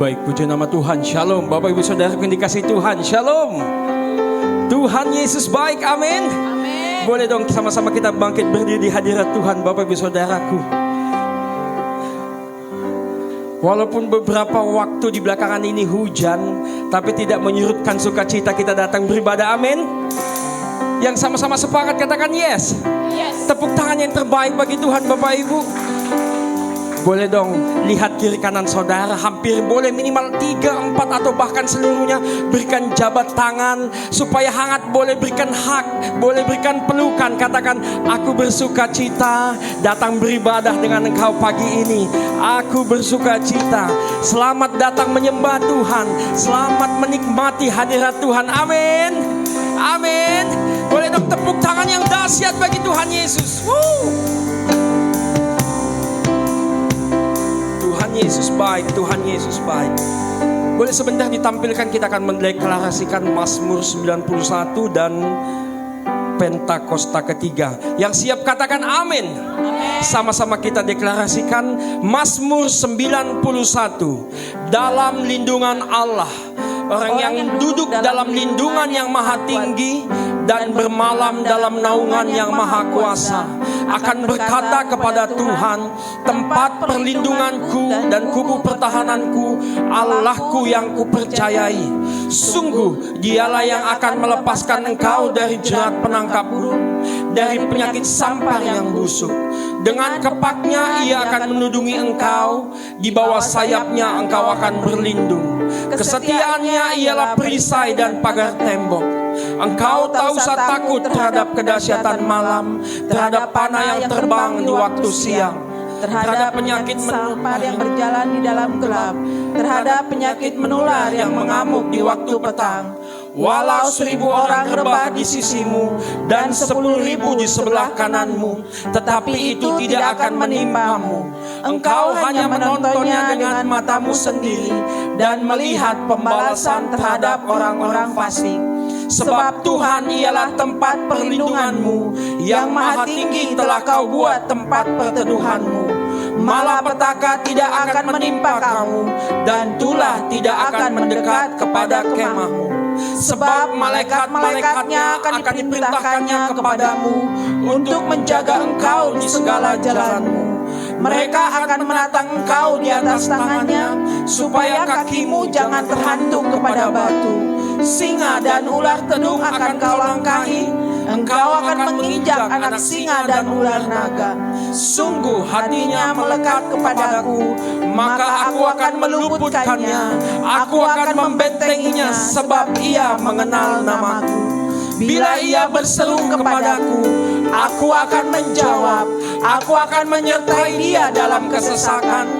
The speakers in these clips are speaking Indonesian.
Baik, puji nama Tuhan. Shalom Bapak Ibu Saudara yang dikasihi Tuhan. Shalom. Tuhan Yesus baik, amin. Boleh dong sama-sama kita bangkit berdiri di hadirat Tuhan Bapak Ibu Saudaraku. Walaupun beberapa waktu di belakangan ini hujan, tapi tidak menyurutkan sukacita kita datang beribadah, amin. Yang sama-sama sepakat katakan yes. Tepuk tangan yang terbaik bagi Tuhan Bapak Ibu. Boleh dong lihat kiri kanan saudara, hampir boleh minimal 3, 4 atau bahkan seluruhnya. Berikan jabat tangan supaya hangat, boleh berikan hak, boleh berikan pelukan. Katakan, aku bersuka cita datang beribadah dengan engkau pagi ini. Aku bersuka cita. Selamat datang menyembah Tuhan. Selamat menikmati hadirat Tuhan. Amin. Amin. Boleh dong tepuk tangan yang dahsyat bagi Tuhan Yesus. Tuhan Yesus baik, Tuhan Yesus baik. Boleh sebentar ditampilkan, kita akan mendeklarasikan Mazmur 91 dan Pentakosta ketiga. Yang siap katakan amin. Sama-sama kita deklarasikan Mazmur 91. Dalam lindungan Allah, orang yang duduk dalam lindungan yang maha tinggi dan bermalam dalam naungan yang maha kuasa akan berkata kepada Tuhan, tempat perlindunganku dan kubu pertahananku, Allahku yang kupercayai. Sungguh dialah yang akan melepaskan engkau dari jerat penangkap burung, dari penyakit sampar yang busuk. Dengan kepaknya ia akan menudungi engkau, di bawah sayapnya engkau akan berlindung. Kesetiaannya ialah perisai dan pagar tembok. Engkau tak usah takut terhadap kedahsyatan malam, terhadap panah yang terbang di waktu siang, terhadap penyakit sampar yang berjalan di dalam gelap, terhadap penyakit menular yang mengamuk di waktu petang. Walau 1000 orang rebah di sisimu dan 10.000 di sebelah kananmu, tetapi itu tidak akan menimpamu. Engkau hanya menontonnya dengan matamu sendiri dan melihat pembalasan terhadap orang-orang fasik. Sebab Tuhan ialah tempat perlindunganmu, yang maha tinggi telah kau buat tempat perteduhanmu. Malapetaka tidak akan menimpa kamu, dan tulah tidak akan mendekat kepada kemahmu. Sebab malaikat-malaikatnya akan diperintahkannya kepadamu untuk menjaga engkau di segala jalanmu. Mereka akan menatang engkau di atas tangannya, supaya kakimu jangan terhantuk kepada batu. Singa dan ular tedung akan kau langkahi. Engkau akan menginjak anak singa dan ular naga. Sungguh hatinya melekat kepadaku, maka aku akan meluputkannya. Aku akan membentenginya, sebab ia mengenal namaku. Bila ia berseru kepadaku, aku akan menjawab. Aku akan menyertai dia dalam kesesakan.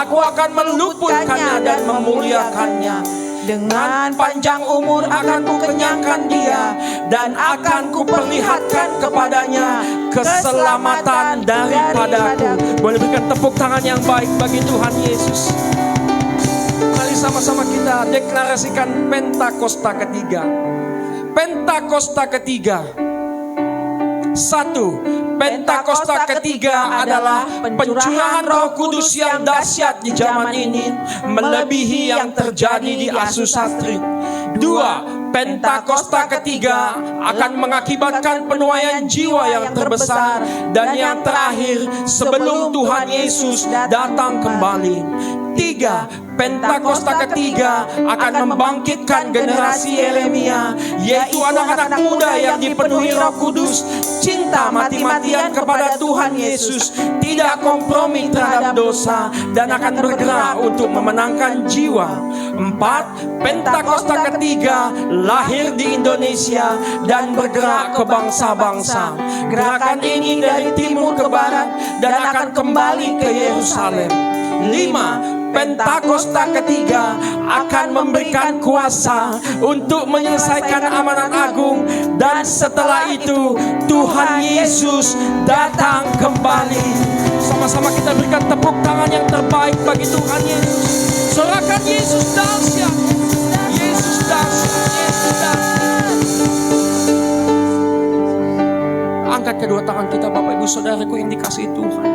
Aku akan meluputkannya dan memuliakannya. Dengan panjang umur akan kukenyangkan dia, dan akan kuperlihatkan kepadanya keselamatan daripadaku. Boleh berikan tepuk tangan yang baik bagi Tuhan Yesus. Mari sama-sama kita deklarasikan Pentakosta ketiga. Pentakosta ketiga. 1. Pentakosta ketiga adalah pencurahan Roh Kudus yang dahsyat di zaman ini, melebihi yang terjadi di Asusatrit. 2. Pentakosta ketiga akan mengakibatkan penuaian jiwa yang terbesar dan yang terakhir sebelum Tuhan Yesus datang kembali. 3. Pentakosta ketiga akan membangkitkan generasi Yeremia, yaitu anak-anak muda yang dipenuhi Roh Kudus, cinta mati-matian kepada Tuhan Yesus, tidak kompromi terhadap dosa, dan akan bergerak untuk memenangkan jiwa. 4. Pentakosta ketiga lahir di Indonesia dan bergerak ke bangsa-bangsa. Gerakan ini dari timur ke barat dan akan kembali ke Yerusalem. 5. Pentakosta ketiga akan memberikan kuasa untuk menyelesaikan amanat agung, dan setelah itu Tuhan Yesus datang kembali. Sama-sama kita berikan tepuk tangan yang terbaik bagi Tuhan Yesus. Sorakan Yesus dahsyat. Yesus dahsyat. Yesus dahsyat. Angkat kedua tangan kita Bapak Ibu Saudaraku yang dikasihi Tuhan.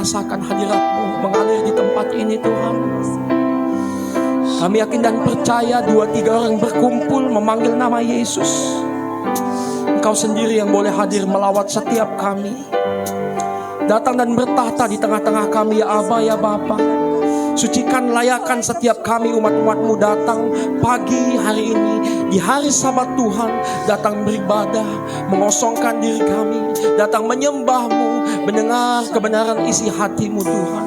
merasakan hadirat-Mu mengalir di tempat ini Tuhan. Kami yakin dan percaya 2-3 orang berkumpul memanggil nama Yesus, Engkau sendiri yang boleh hadir melawat setiap kami. Datang dan bertahta di tengah-tengah kami ya Aba ya Bapa. Sucikan, layakan setiap kami umat-umat-Mu datang pagi hari ini, di hari Sabat Tuhan, datang beribadah, mengosongkan diri kami, datang menyembah-Mu, mendengar kebenaran isi hati-Mu Tuhan.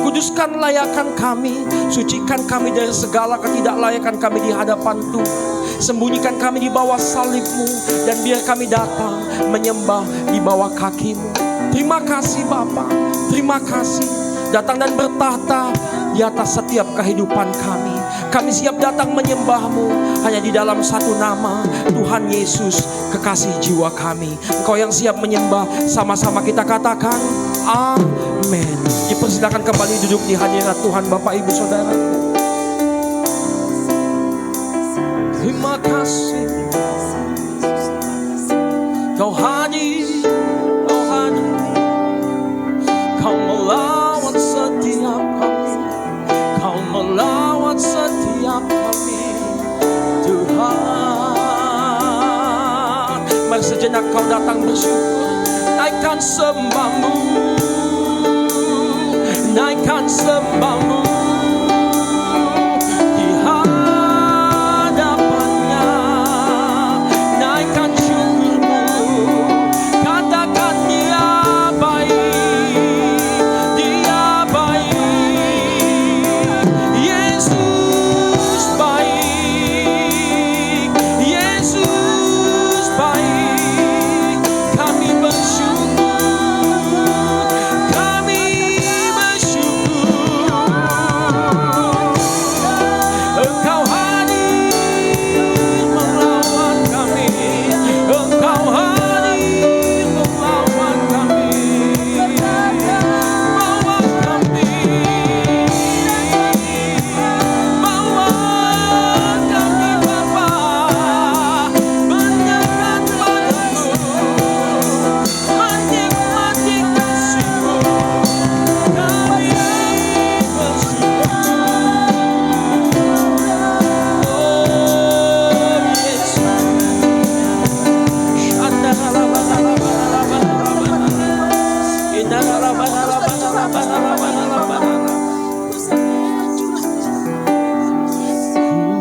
Kuduskan, layakan kami, sucikan kami dari segala ketidaklayakan kami di hadapan Tuhan. Sembunyikan kami di bawah salib-Mu, dan biar kami datang menyembah di bawah kaki-Mu. Terima kasih Bapa, terima kasih. Datang dan bertahta di atas setiap kehidupan kami. Kami siap datang menyembah-Mu hanya di dalam satu nama, Tuhan Yesus, kekasih jiwa kami. Engkau yang siap menyembah, sama-sama kita katakan amin. Dipersilakan kembali duduk di hadirat Tuhan Bapak Ibu Saudaraku. Terima kasih Kau hadir, Kau hadir, Kau melawat setiap kami, Kau melawat setiap kami Tuhan. Mari sejenak kau datang bersyukur, naikkan sembah-Mu, naikkan sembah-Mu di hadapannya, naikkan syukur-Mu, katakan Dia baik, Dia baik, Yesus baik, Yesus baik. Kami bersyukur, kami bersyukur. Engkau hadir melawat kami, Engkau hadir melawat kami, bawa kami, bawa kami Bapa, menyerahkan padamu, menikmati kasih-Mu. Kami bersyukur, oh Yesus.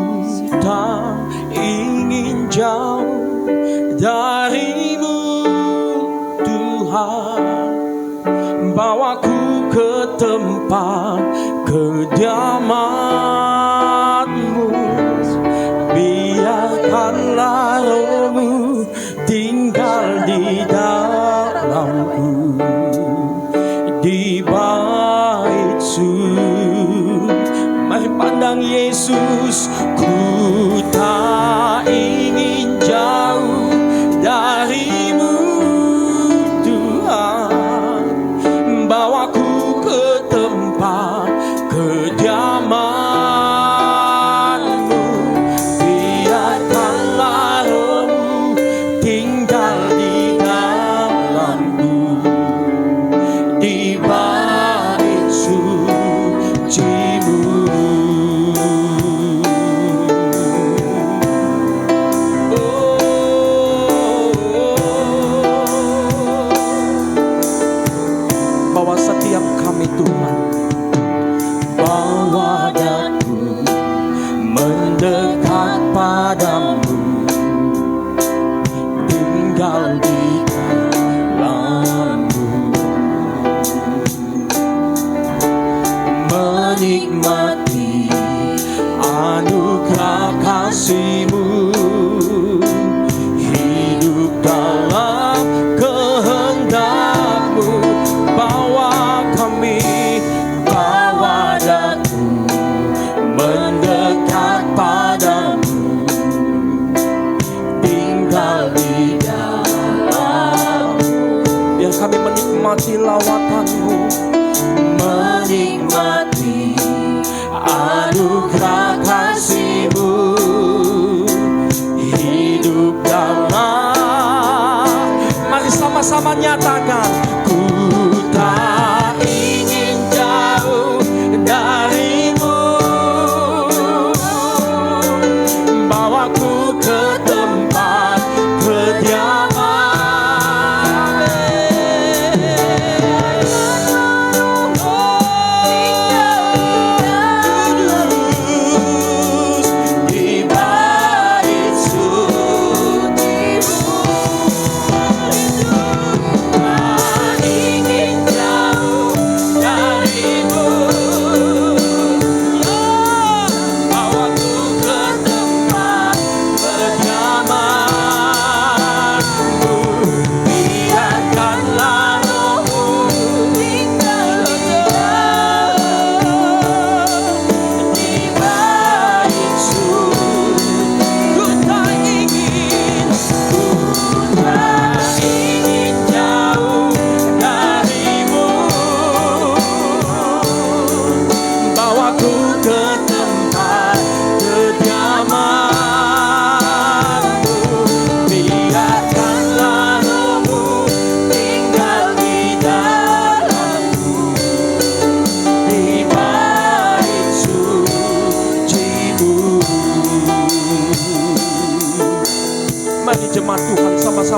Ku tak ingin jauh dari-Mu Tuhan, bawaku ke tempat kediaman-Mu. Biarkanlah Roh-Mu tinggal di dalamku, di bait suci. Mari pandang Yesus. Ku tak ingin jauh dari-Mu Tuhan, bawaku ke tempat kediaman-Mu. Biarkanlah Roh-Mu tinggal di dalamku, di bait suci-Mu. Bawa setiap kami Tuhan, bawa daku mendekat padamu, tinggal di dalam-Mu, menikmati anugerah kasih-Mu, hidup dalam kehendak-Mu. Bawa kami, bawa daku mendekat padamu, tinggal di dalam-Mu. Biar kami menikmati lawatan-Mu, menikmati anugerah kasih-Mu, hidup dalam. Mari sama-sama nyatakan, ku tak ingin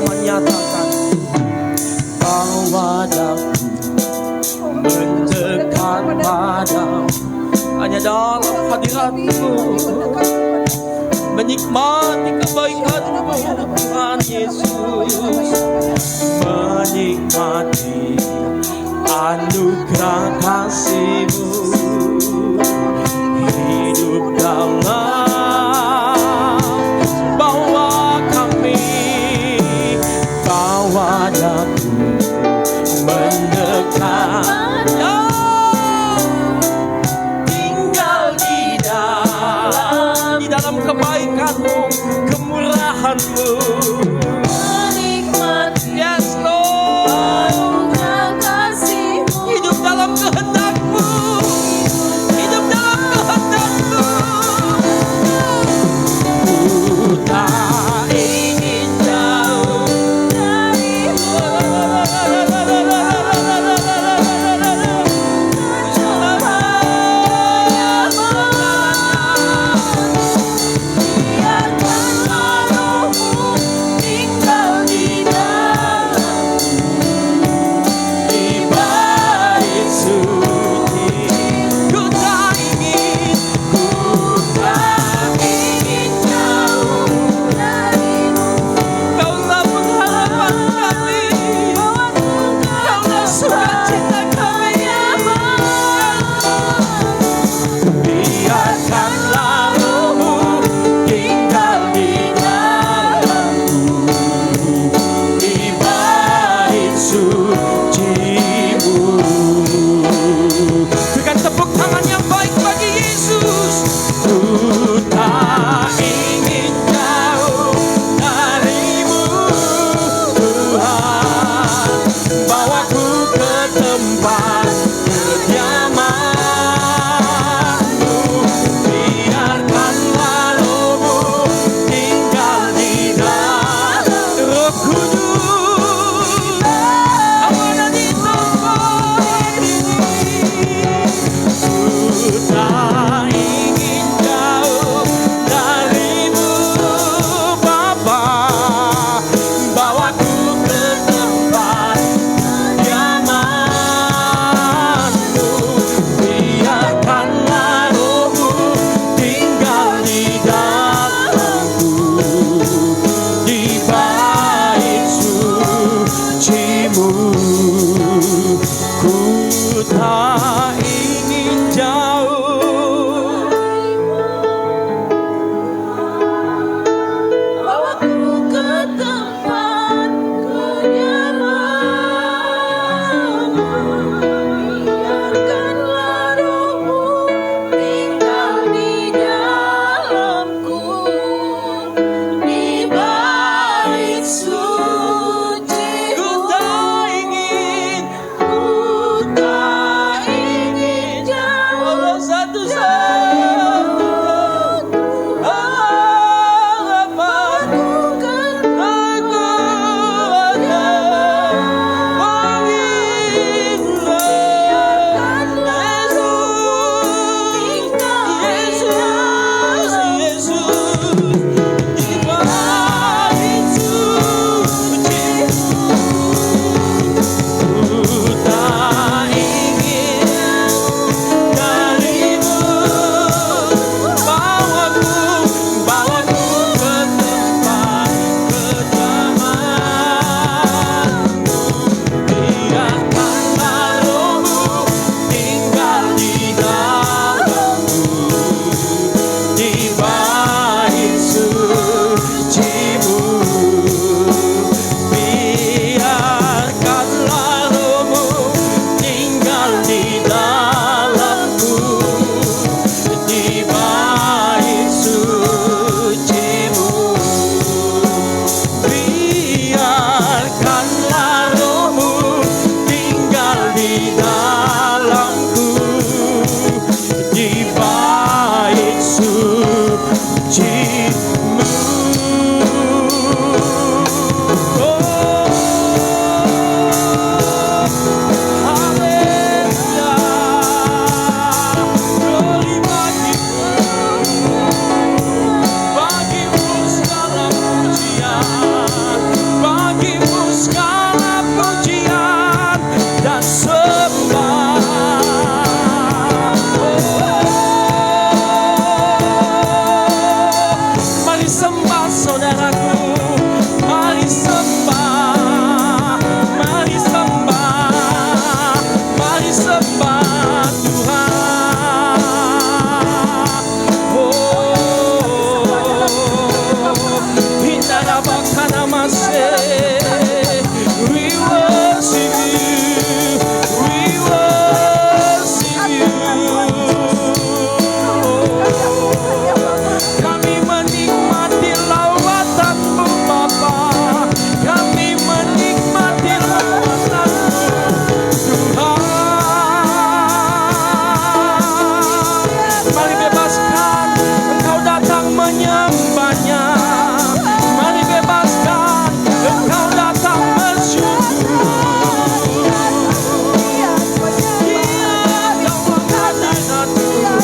menyatakan bahwa daku mendekat padamu, hanya dalam hadirat-Mu, menikmati kebaikan-Mu, Tuhan Yesus, menikmati anugerah kasih-Mu, hidup dalam bawa kami, bawa daku mendekat. Dalam kebaikan-Mu, kemurahan-Mu, menikmati, yes Lord, kasih-Mu, hidup dalam kehendak-Mu, hidup dalam kehendak-Mu. Ku tak ingin jauh dari-Mu.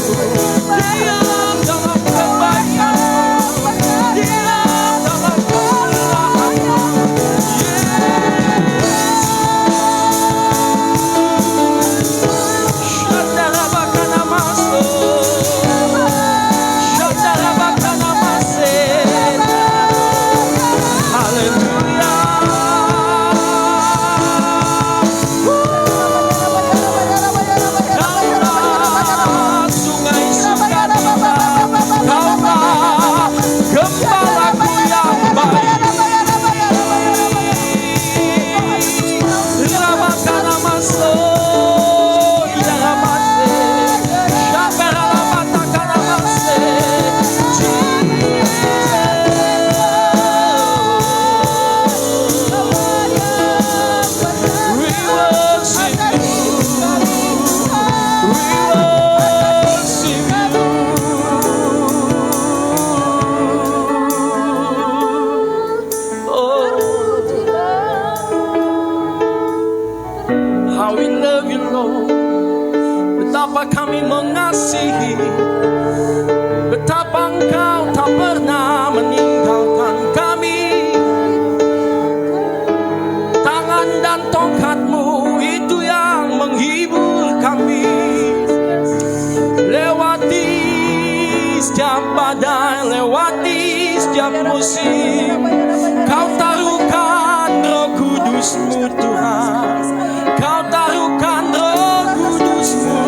Diam dalam kebaikan-Mu, diam dalam kemurahan-Mu. How we love you, Lord. Betapa kami mengasihi, betapa Engkau tak pernah meninggalkan kami. Tangan dan tongkat-Mu itu yang menghibur kami. Lewati setiap badai, lewati setiap musim, Kau taruhkan Roh Kudus-Mu, Tuhan. Kau taruhkan Roh Kudus-Mu.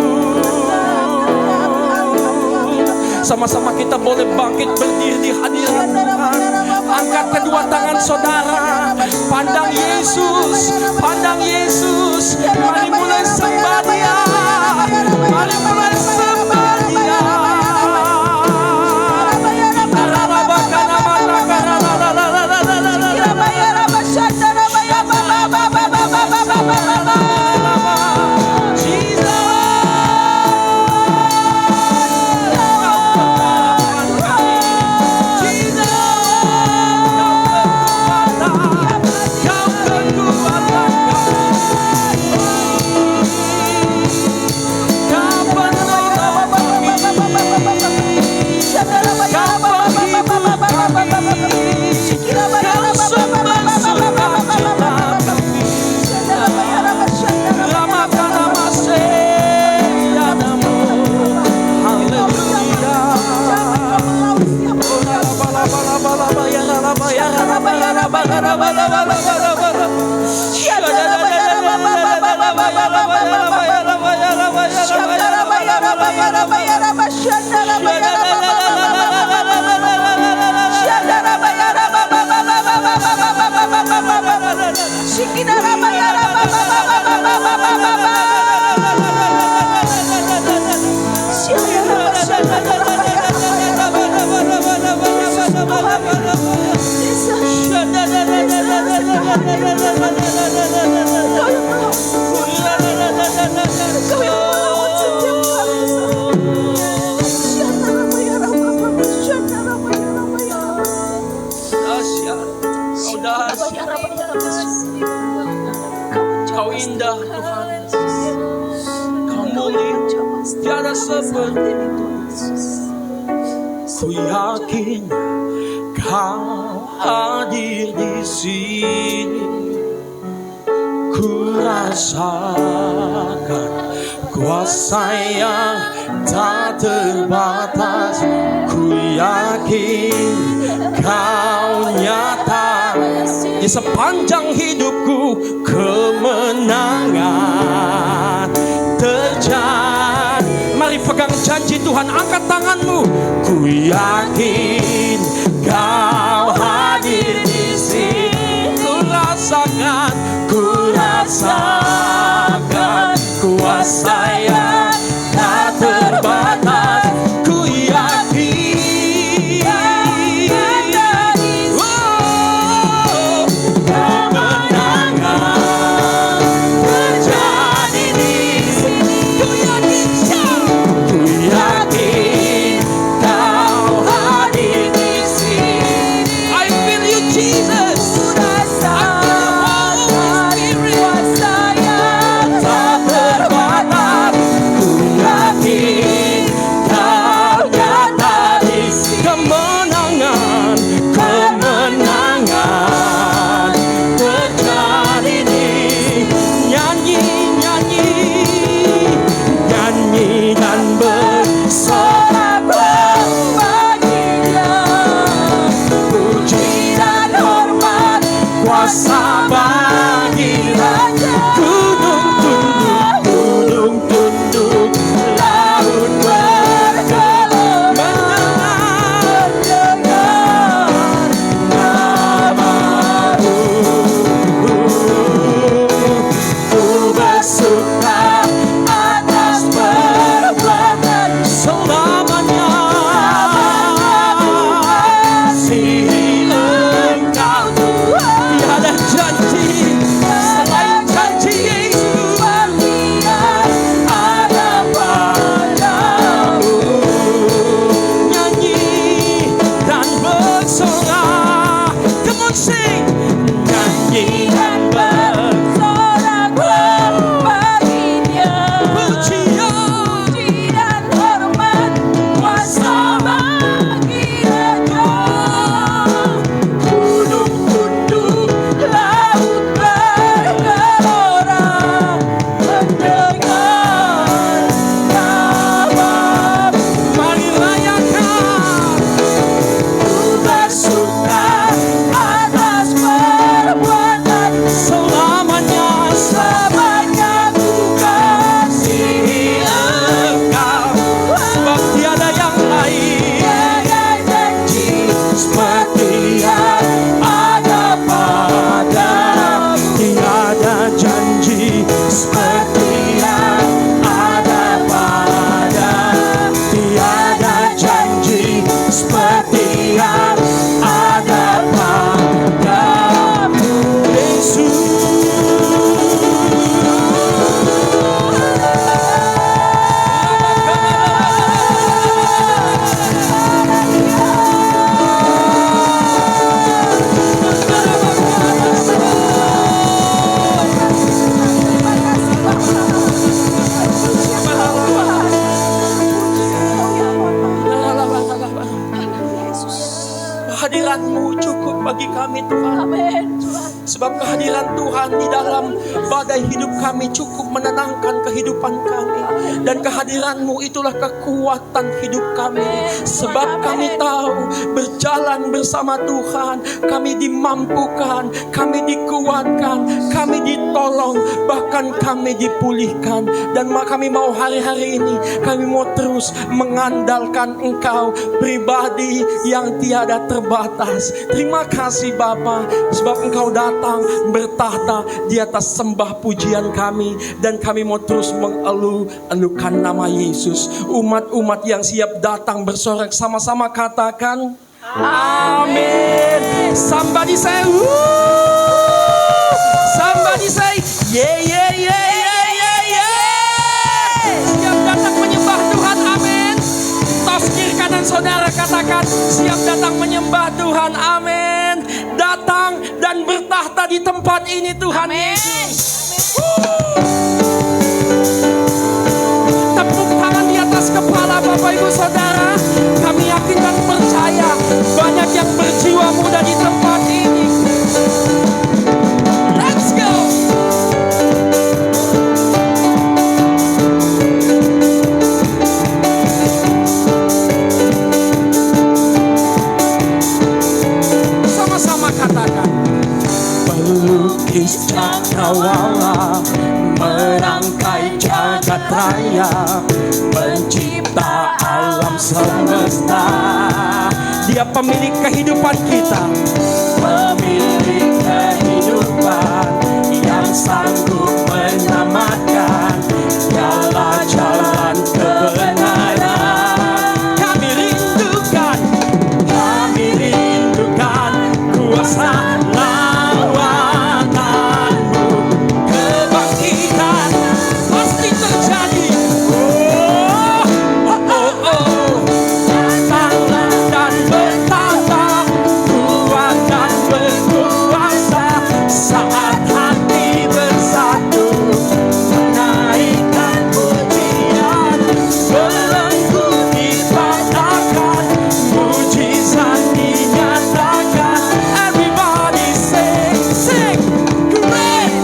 Sama-sama kita boleh bangkit berdiri di hadirat Tuhan. Angkat kedua tangan saudara, pandang Yesus, pandang Yesus. Mari mulai sembah Dia, mari mulai sembah Dia. Kau indah Tuhan, Kau mulia, tiada seperti ku yakin Kau hadir di sini. Ku rasakan kuasa yang tak terbatas. Ku yakin Kau nyata di sepanjang hidupku. Kemenangan terjadi. Mari pegang janji Tuhan, angkat tanganmu. Ku yakin Kau hadir di sini. Ku rasakan kuasa yang tak terbatas. Ku yakin ku kehadiran-Mu cukup bagi kami Tuhan. Amin. Sebab kehadiran Tuhan di dalam badai hidup kami cukup menenangkan kehidupan kami. Dan kehadiran-Mu itulah kekuatan hidup kami. Sebab kami tahu berjalan bersama Tuhan, kami dimampukan, kami dikuatkan, kami ditolong, bahkan kami dipulihkan. Dan kami mau hari-hari ini, kami mau terus mengandalkan Engkau, pribadi yang tiada terbatas. Terima kasih Bapa, sebab Engkau datang bertahta di atas sembah pujian kami. Dan kami mau terus mengeluh-elukan nama Yesus. Umat-umat yang siap datang bersorak sama-sama katakan amin. Somebody say somebody say yeah yeah yeah yeah yeah yeah. Siap datang menyembah Tuhan, amin. Tos kiri kanan saudara katakan siap datang menyembah Tuhan, amin. Datang dan bertahta di tempat ini Tuhan Yesus. Tepuk tangan di atas kepala Bapak Ibu Saudara. Kami yakin dan percaya banyak yang berjiwa muda di tempat ini. Let's go. Sama-sama katakan pelukis cakrawala, merangkai jagat raya, pencipta alam semesta. Dia pemilik kehidupan kita, pemilik kehidupan yang sanggup menyelamatkan. Dialah jalan kebenaran. Kami rindukan kuasa lawatanmu. Kebangkitan pasti terjadi. Datanglah dan bertahta, kuat dan berkuasa. Saat hati bersatu, menaikkan pujian, belenggu dipatahkan, mujizat dinyatakan. Everybody sing, sing, great,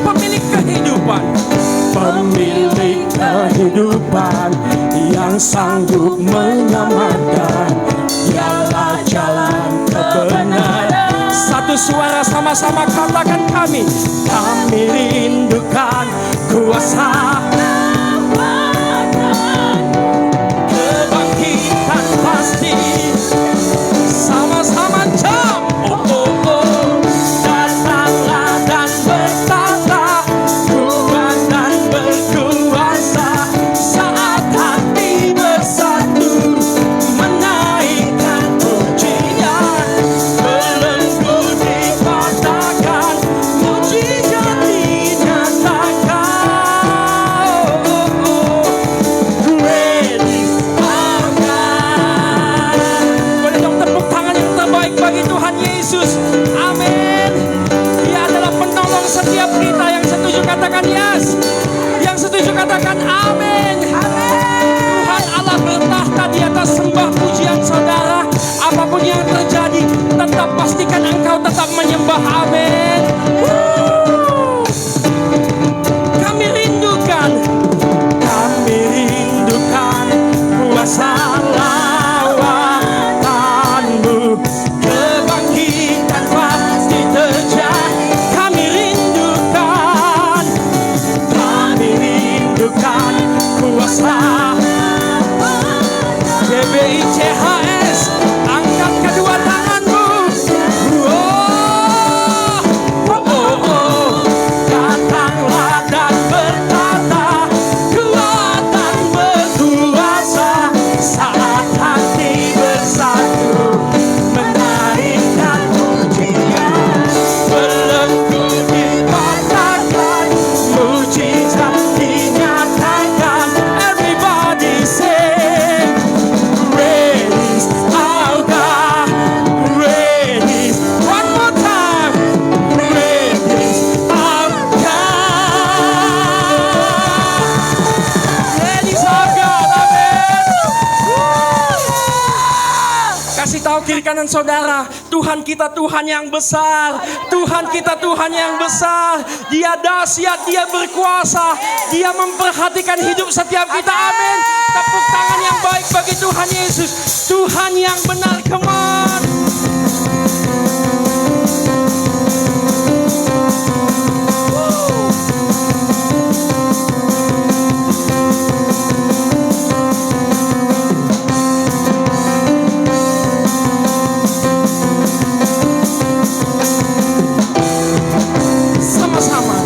Pemilik kehidupan, pemilik kehidupan yang sanggup menyelamatkan. Dialah jalan kebenaran. Satu suara sama-sama katakan kami rindukan kuasa kebangkitan pasti. Sama-sama jam. Datanglah dan bertahta, kuat dan berkuasa. Saat hati bersatu, menaikkan pujian, belenggu dipatahkan, mujizat dinyatakan. Ready our God. Boleh dong tepuk tangan yang terbaik bagi Tuhan Yesus. Amin. Dia adalah penolong setiap kita. Yang setuju katakan yes. Yang setuju katakan amin. Tuhan Allah bertahta di atas sembah pujian saudara. Apapun yang terjadi, tetap pastikan engkau tetap menyembah, amin. Kami rindukan kuasa lawatanmu. Kebangkitan pasti terjadi. Kami rindukan kuasa Kasih tahu kiri kanan saudara, Tuhan kita Tuhan yang besar. Tuhan kita Tuhan yang besar. Dia dahsyat, Dia berkuasa. Dia memperhatikan hidup setiap kita. Amin. Tepuk tangan yang baik bagi Tuhan Yesus. Tuhan yang benar, come on.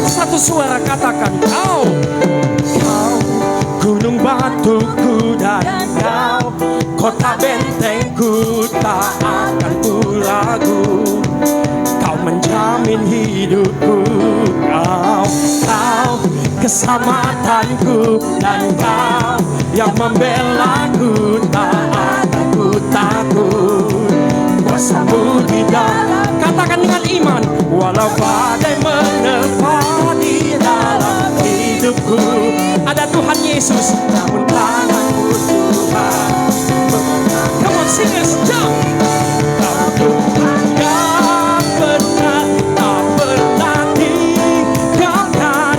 Satu suara katakan, kau gunung batuku dan kau kota bentengku, tak akan ku ragu. Kau menjamin hidupku, kau keselamatanku, dan kau yang membelaku, tak akan ku takut. Kuasamu di dalam, katakan dengan iman, walau badai menerpa di dalam hidupku. Ada Tuhan Yesus, namun tanganmu Tuhan. Come on singers, jump. Kau Tuhan yang benar, tak pernah tinggalkan.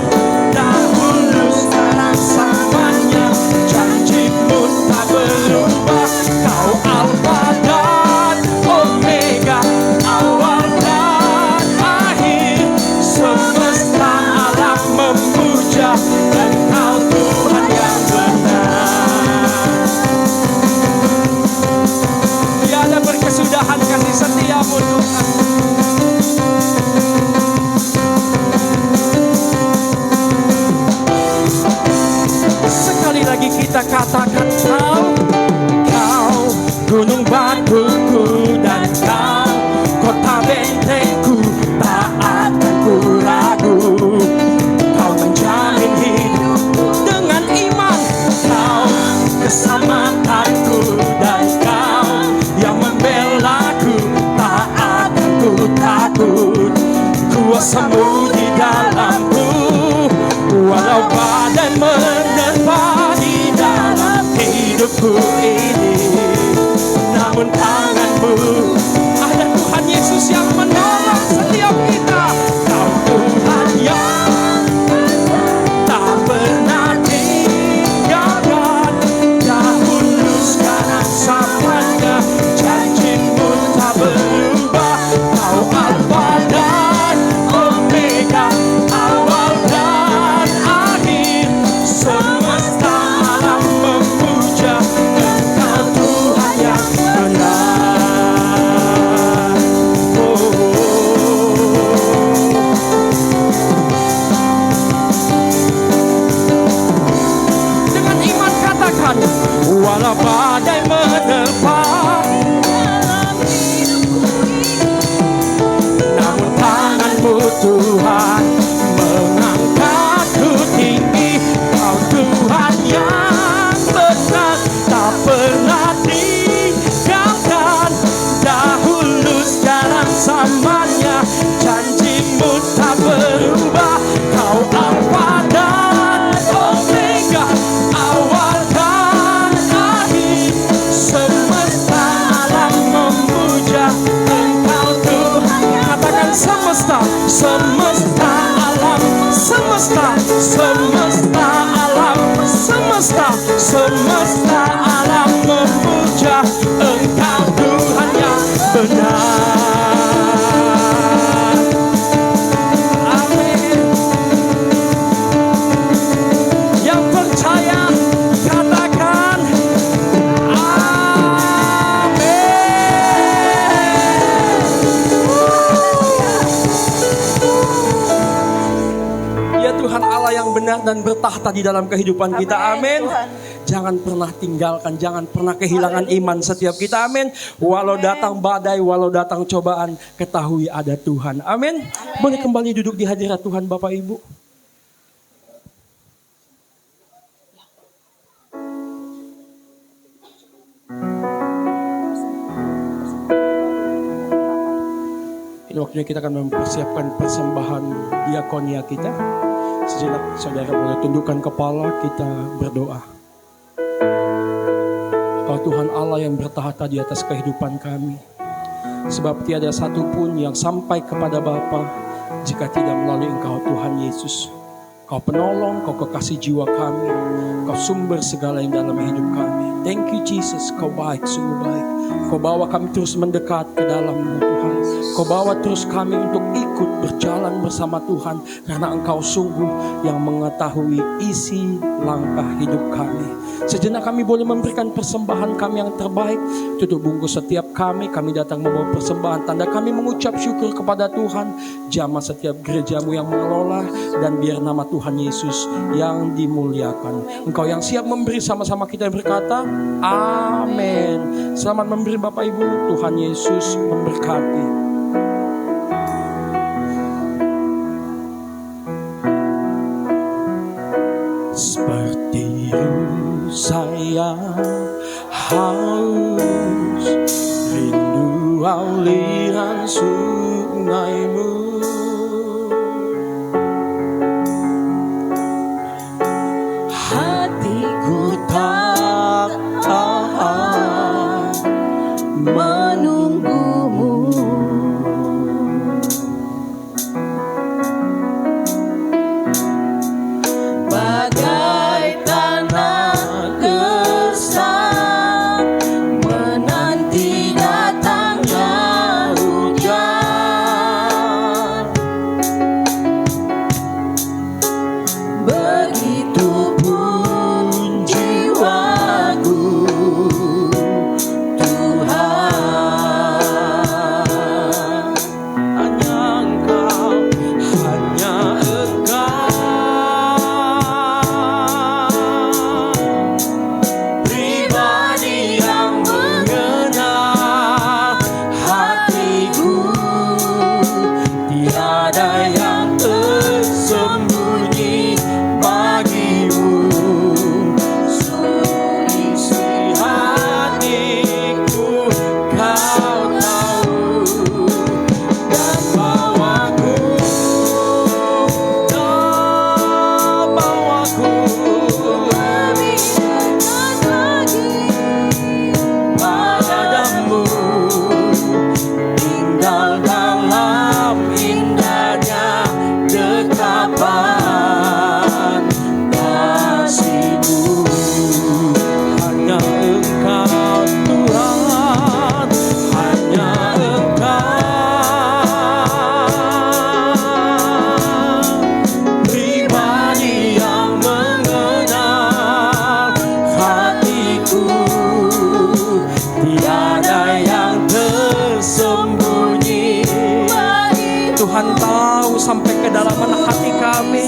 Dahulu sekarang selamanya, janjimu tak berubah. Kau Alfa dan Omega, awal dan akhir. Semesta alam memuja Engkau Tuhan yang benar. Tiada berkesudahan kasih setiamu Tuhan. Sekali lagi kita katakan, kau gunung batuku dan kau kota bentengku, tak akan ku ragu. Kau menjamin hidup dengan iman, kau keselamatanku, dan kau yang membelaku, tak akan ku takut. Kuasamu di dalamku, walau badai menerpa di dalam hidupku ini. Namun tanganmu, ada Tuhan Yesus yang menolong setiap kita. Kau Tuhan yang tak pernah tinggalkan. Dahulu sekarang selamanya, janjimu tak berubah. Kau Alfa dan Omega, awal dan akhir. Semesta alam memuja Engkau Tuhan yang benar. Dengan iman katakan, walau badai menerpa, namun tanganmu Tuhan mengangkatku tinggi. Kau Tuhan yang benar, tak pernah tinggalkan. Dahulu sekarang selamanya, janjimu tak berubah. Kau Alfa dan Omega, awal dan akhir. Semesta alam memuja Engkau Tuhan. Katakan semesta, semesta alam, semesta, semesta alam, semesta, semesta alam memuja Engkau Tuhan yang benar. Amin. Yang percaya katakan amin. Ya Tuhan Allah yang benar dan bertahta di dalam kehidupan kita. Amin. Jangan pernah tinggalkan, jangan pernah kehilangan iman setiap kita. Amin. Walau datang badai, walau datang cobaan, ketahui ada Tuhan. Amin. Boleh kembali duduk di hadirat Tuhan Bapak Ibu. Ini waktunya kita akan mempersiapkan persembahan diakonia kita. Sejenak saudara boleh tundukkan kepala, kita berdoa. Oh Tuhan Allah yang bertahta di atas kehidupan kami. Sebab tiada satupun yang sampai kepada Bapa jika tidak melalui Engkau Tuhan Yesus. Kau penolong, Kau kekasih jiwa kami, Kau sumber segala yang dalam hidup kami. Thank you Jesus, Kau baik, sungguh baik. Kau bawa kami terus mendekat ke dalam-Mu Tuhan. Kau bawa terus kami untuk ikut berjalan bersama Tuhan, karena Engkau sungguh yang mengetahui isi langkah hidup kami. Sejenak kami boleh memberikan persembahan kami yang terbaik. Tutup bungkus setiap kami datang membawa persembahan. Tanda kami mengucap syukur kepada Tuhan. Jamah setiap gereja-Mu yang mengelola, dan biar nama Tuhan Yesus yang dimuliakan. Engkau yang siap memberi, sama-sama kita berkata, amin. Selamat memberi Bapak Ibu, Tuhan Yesus memberkati. Seperti saya haus rindu aliran sungai-Mu, hatiku tak tahan menunggu-Mu. Bagai tanah gersang menanti datangnya hujan, begitupun jiwaku Tuhan. Hanya Engkau, hanya Engkau, pribadi yang mengenal hatiku. Tiada yang tersembunyi bagi-Mu. Seluruh isi hatiku Kau tahu, dan bawaku lebih dekat lagi padamu. Tinggal dalam indahnya dekapan kasih-Mu. Hanya Engkau Tuhan, hanya Engkau, pribadi yang mengenal hatiku. Tiada yang tersembunyi. Tuhan tahu sampai kedalaman hati kami.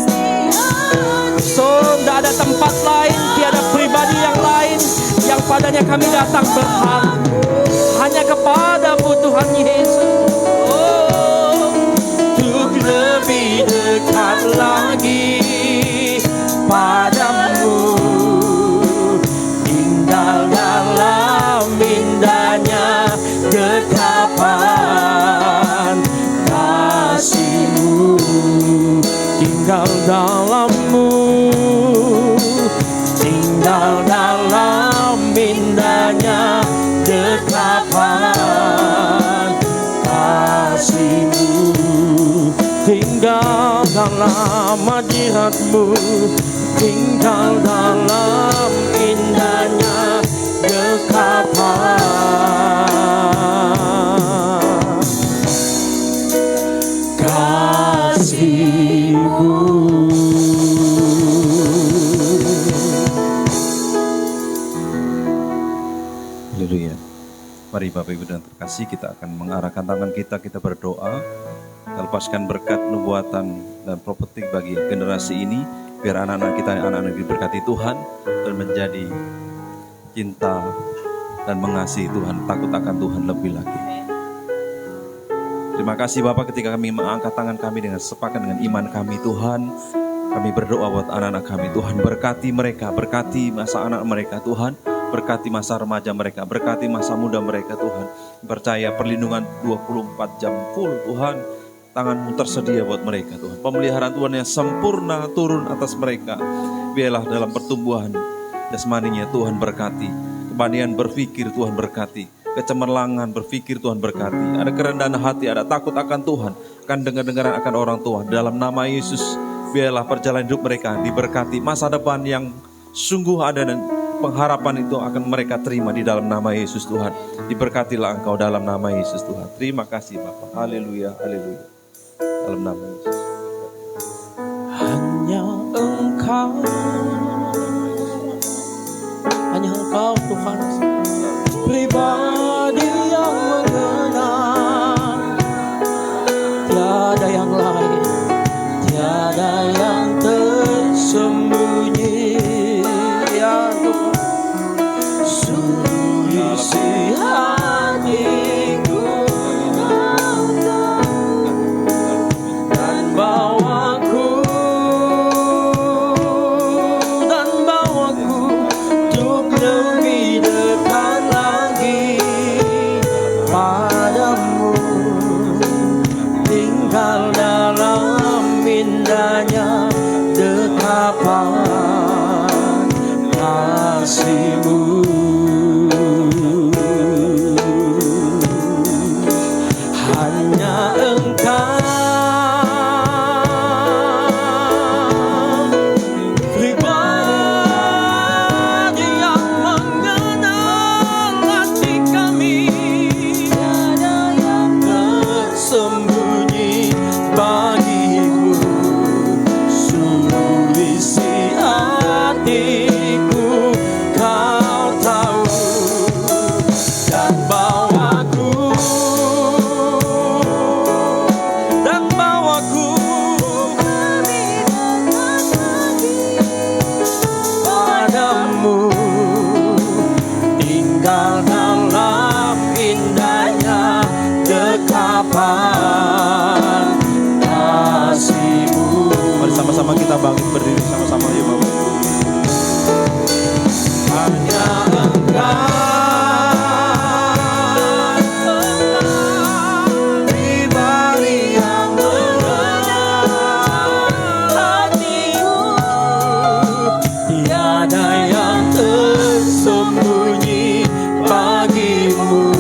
So, tidak ada tempat lain, tiada pribadi yang lain yang padanya kami datang berharap. Hanya kepada-Mu Tuhan Yesus. Oh, untuk lebih dekat lagi padamu. Tinggal dalam indahnya dekapan kasih-Mu. Tinggal dalam-Mu, tinggal dalam indahnya dekapan kasih-Mu. Tinggal dalam hadirat-Mu, tinggal dalam indahnya dekapan kasih-Mu. Haleluya. Mari Bapak Ibu dan terkasih, kita akan mengarahkan tangan kita berdoa. Kita lepaskan berkat nubuatan dan profetik bagi generasi ini, biar anak-anak kita, anak-anak diberkati Tuhan dan menjadi cinta dan mengasihi Tuhan, takut akan Tuhan lebih lagi. Terima kasih Bapak, ketika kami mengangkat tangan kami dengan sepakat dengan iman kami Tuhan, kami berdoa buat anak-anak kami Tuhan, berkati mereka, berkati masa anak mereka Tuhan, berkati masa remaja mereka, berkati masa muda mereka Tuhan. Percaya perlindungan 24 jam full Tuhan, tangan-Mu tersedia buat mereka Tuhan. Pemeliharaan Tuhan yang sempurna turun atas mereka. Biarlah dalam pertumbuhan jasmaninya Tuhan berkati, Kebanian berpikir Tuhan berkati. Kecemerlangan berpikir Tuhan berkati. Ada kerendahan hati, ada takut akan Tuhan. Akan dengar-dengaran akan orang tua. Dalam nama Yesus, biarlah perjalanan hidup mereka diberkati. Masa depan yang sungguh ada dan pengharapan itu akan mereka terima di dalam nama Yesus Tuhan. Diberkatilah Engkau dalam nama Yesus Tuhan. Terima kasih Bapa. Haleluya, haleluya. Dalam nama Yesus. Hanya Engkau Tuhan, pribadi yang mengenal. Tiada yang lain, tiada yang tersembunyi. Ya Tuhan, suruh isi hatiku dan bawaku untuk lebih dekat lagi padamu, tinggal dalam indahnya dekapan kasih-Mu. Hanya Engkau pribadi yang mengenal hati kami. Tiada yang tersembunyi bagi-Mu. Suruh isi hatiku, Kau tahu, dan bawaku padamu, tinggal dalam indahnya dekapan kasih-Mu. Mari sama-sama kita bangkit berdiri sama-sama ya Bapak. Hanya Engkau pribadi yang mengenal hatiku. Tiada yang tersembunyi bagi-Mu.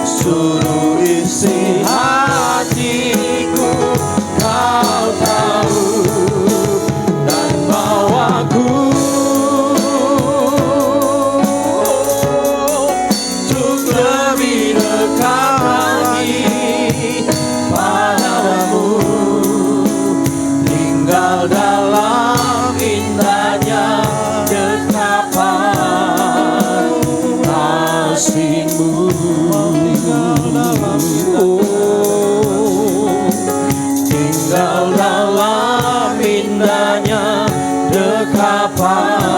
Suruh isi hatiku, Kau tahu, dan bawaku untuk lebih dekat lagi padamu, tinggal dalam indahnya dekapan kasih-Mu. Tinggal dalam indahnya dekapan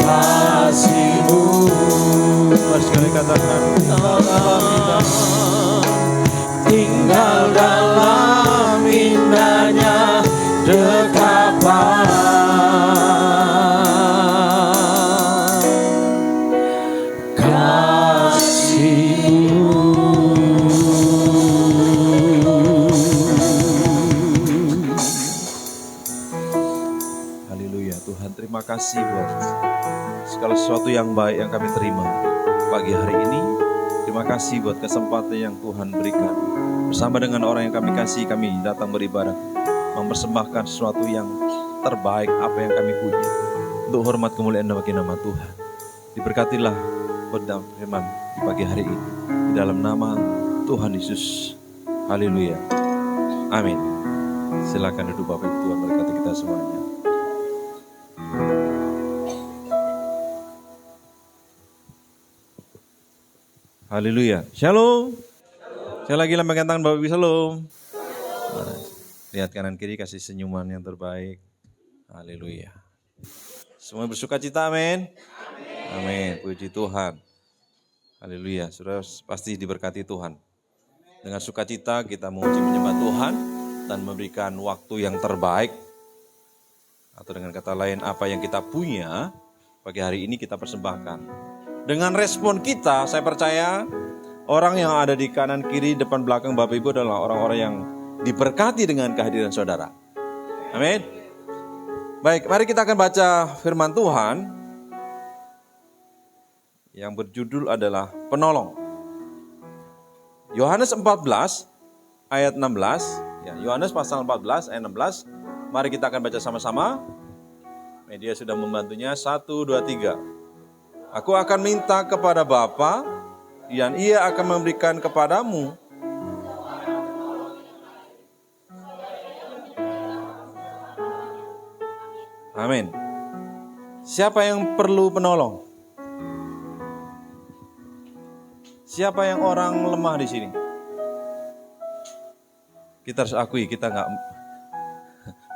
kasih-Mu. Mari sekali katakan. Tinggal dalam indahnya dekapan kasih-Mu. Haleluya Tuhan, terima kasih buat segala sesuatu yang baik yang kami terima pagi hari ini. Terima kasih buat kesempatan yang Tuhan berikan. Bersama dengan orang yang kami kasih, kami datang beribadah, mempersembahkan sesuatu yang terbaik apa yang kami punya untuk hormat kemuliaan bagi nama Tuhan. Diberkatilah pedang firman di pagi hari ini di dalam nama Tuhan Yesus. Haleluya. Amin. Silakan duduk Bapak Ibu, Tuhan berkati kita semuanya. Haleluya. Shalom. Saya lagi lambaikan tangan Bapak Ibu, shalom. Lihat kanan kiri, kasih senyuman yang terbaik. Haleluya. Semua bersuka cita, amin. Amin. Puji Tuhan. Haleluya. Saudara pasti diberkati Tuhan. Dengan sukacita kita memuji menyembah Tuhan dan memberikan waktu yang terbaik. Atau dengan kata lain, apa yang kita punya pagi hari ini kita persembahkan. Dengan respon kita, saya percaya orang yang ada di kanan, kiri, depan, belakang Bapak Ibu adalah orang-orang yang diberkati dengan kehadiran saudara. Amin. Baik, mari kita akan baca firman Tuhan yang berjudul adalah penolong. Yohanes 14 ayat 16, ya, Yohanes pasal 14 ayat 16. Mari kita akan baca sama-sama. Media sudah membantunya. 1, 2, 3. Aku akan minta kepada Bapa dan Ia akan memberikan kepadamu amin. Siapa yang perlu penolong? Siapa yang orang lemah di sini? Kita harus akui kita nggak,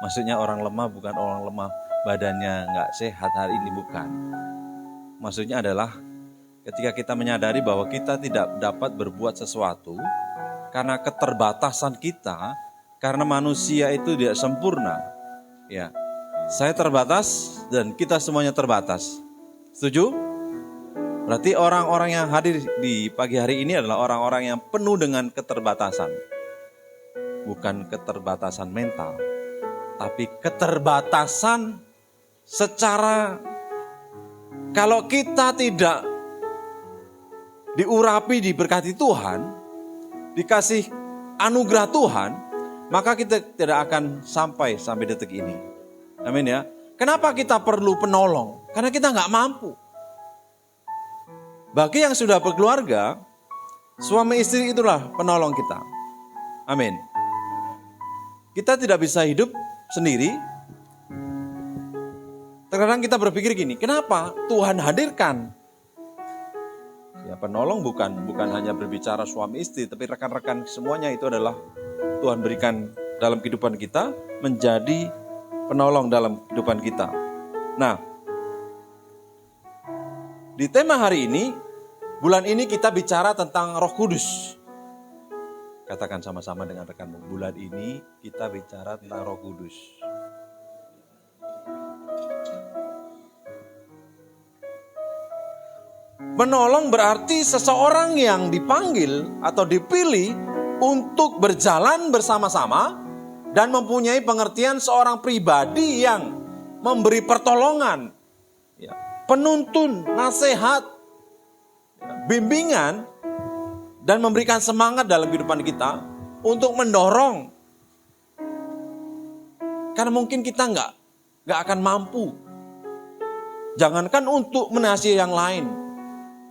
maksudnya orang lemah bukan orang lemah badannya nggak sehat hari ini, bukan. Maksudnya adalah ketika kita menyadari bahwa kita tidak dapat berbuat sesuatu karena keterbatasan kita, karena manusia itu tidak sempurna. Ya, saya terbatas dan kita semuanya terbatas. Setuju? Berarti orang-orang yang hadir di pagi hari ini adalah orang-orang yang penuh dengan keterbatasan. Bukan keterbatasan mental, tapi keterbatasan secara, kalau kita tidak diurapi, diberkati Tuhan, dikasih anugerah Tuhan, maka kita tidak akan sampai detik ini. Amin ya. Kenapa kita perlu penolong? Karena kita nggak mampu. Bagi yang sudah berkeluarga, suami istri itulah penolong kita. Amin. Kita tidak bisa hidup sendiri. Terkadang kita berpikir gini, kenapa Tuhan hadirkan? Ya, penolong bukan hanya berbicara suami istri, tapi rekan-rekan semuanya itu adalah Tuhan berikan dalam kehidupan kita, menjadi penolong dalam kehidupan kita. Nah, di tema hari ini, bulan ini kita bicara tentang Roh Kudus. Katakan sama-sama dengan rekanmu, bulan ini kita bicara tentang Roh Kudus. Menolong berarti seseorang yang dipanggil atau dipilih untuk berjalan bersama-sama dan mempunyai pengertian seorang pribadi yang memberi pertolongan, penuntun, nasihat, bimbingan, dan memberikan semangat dalam kehidupan kita untuk mendorong. Karena mungkin kita nggak akan mampu. Jangankan untuk menasihati yang lain,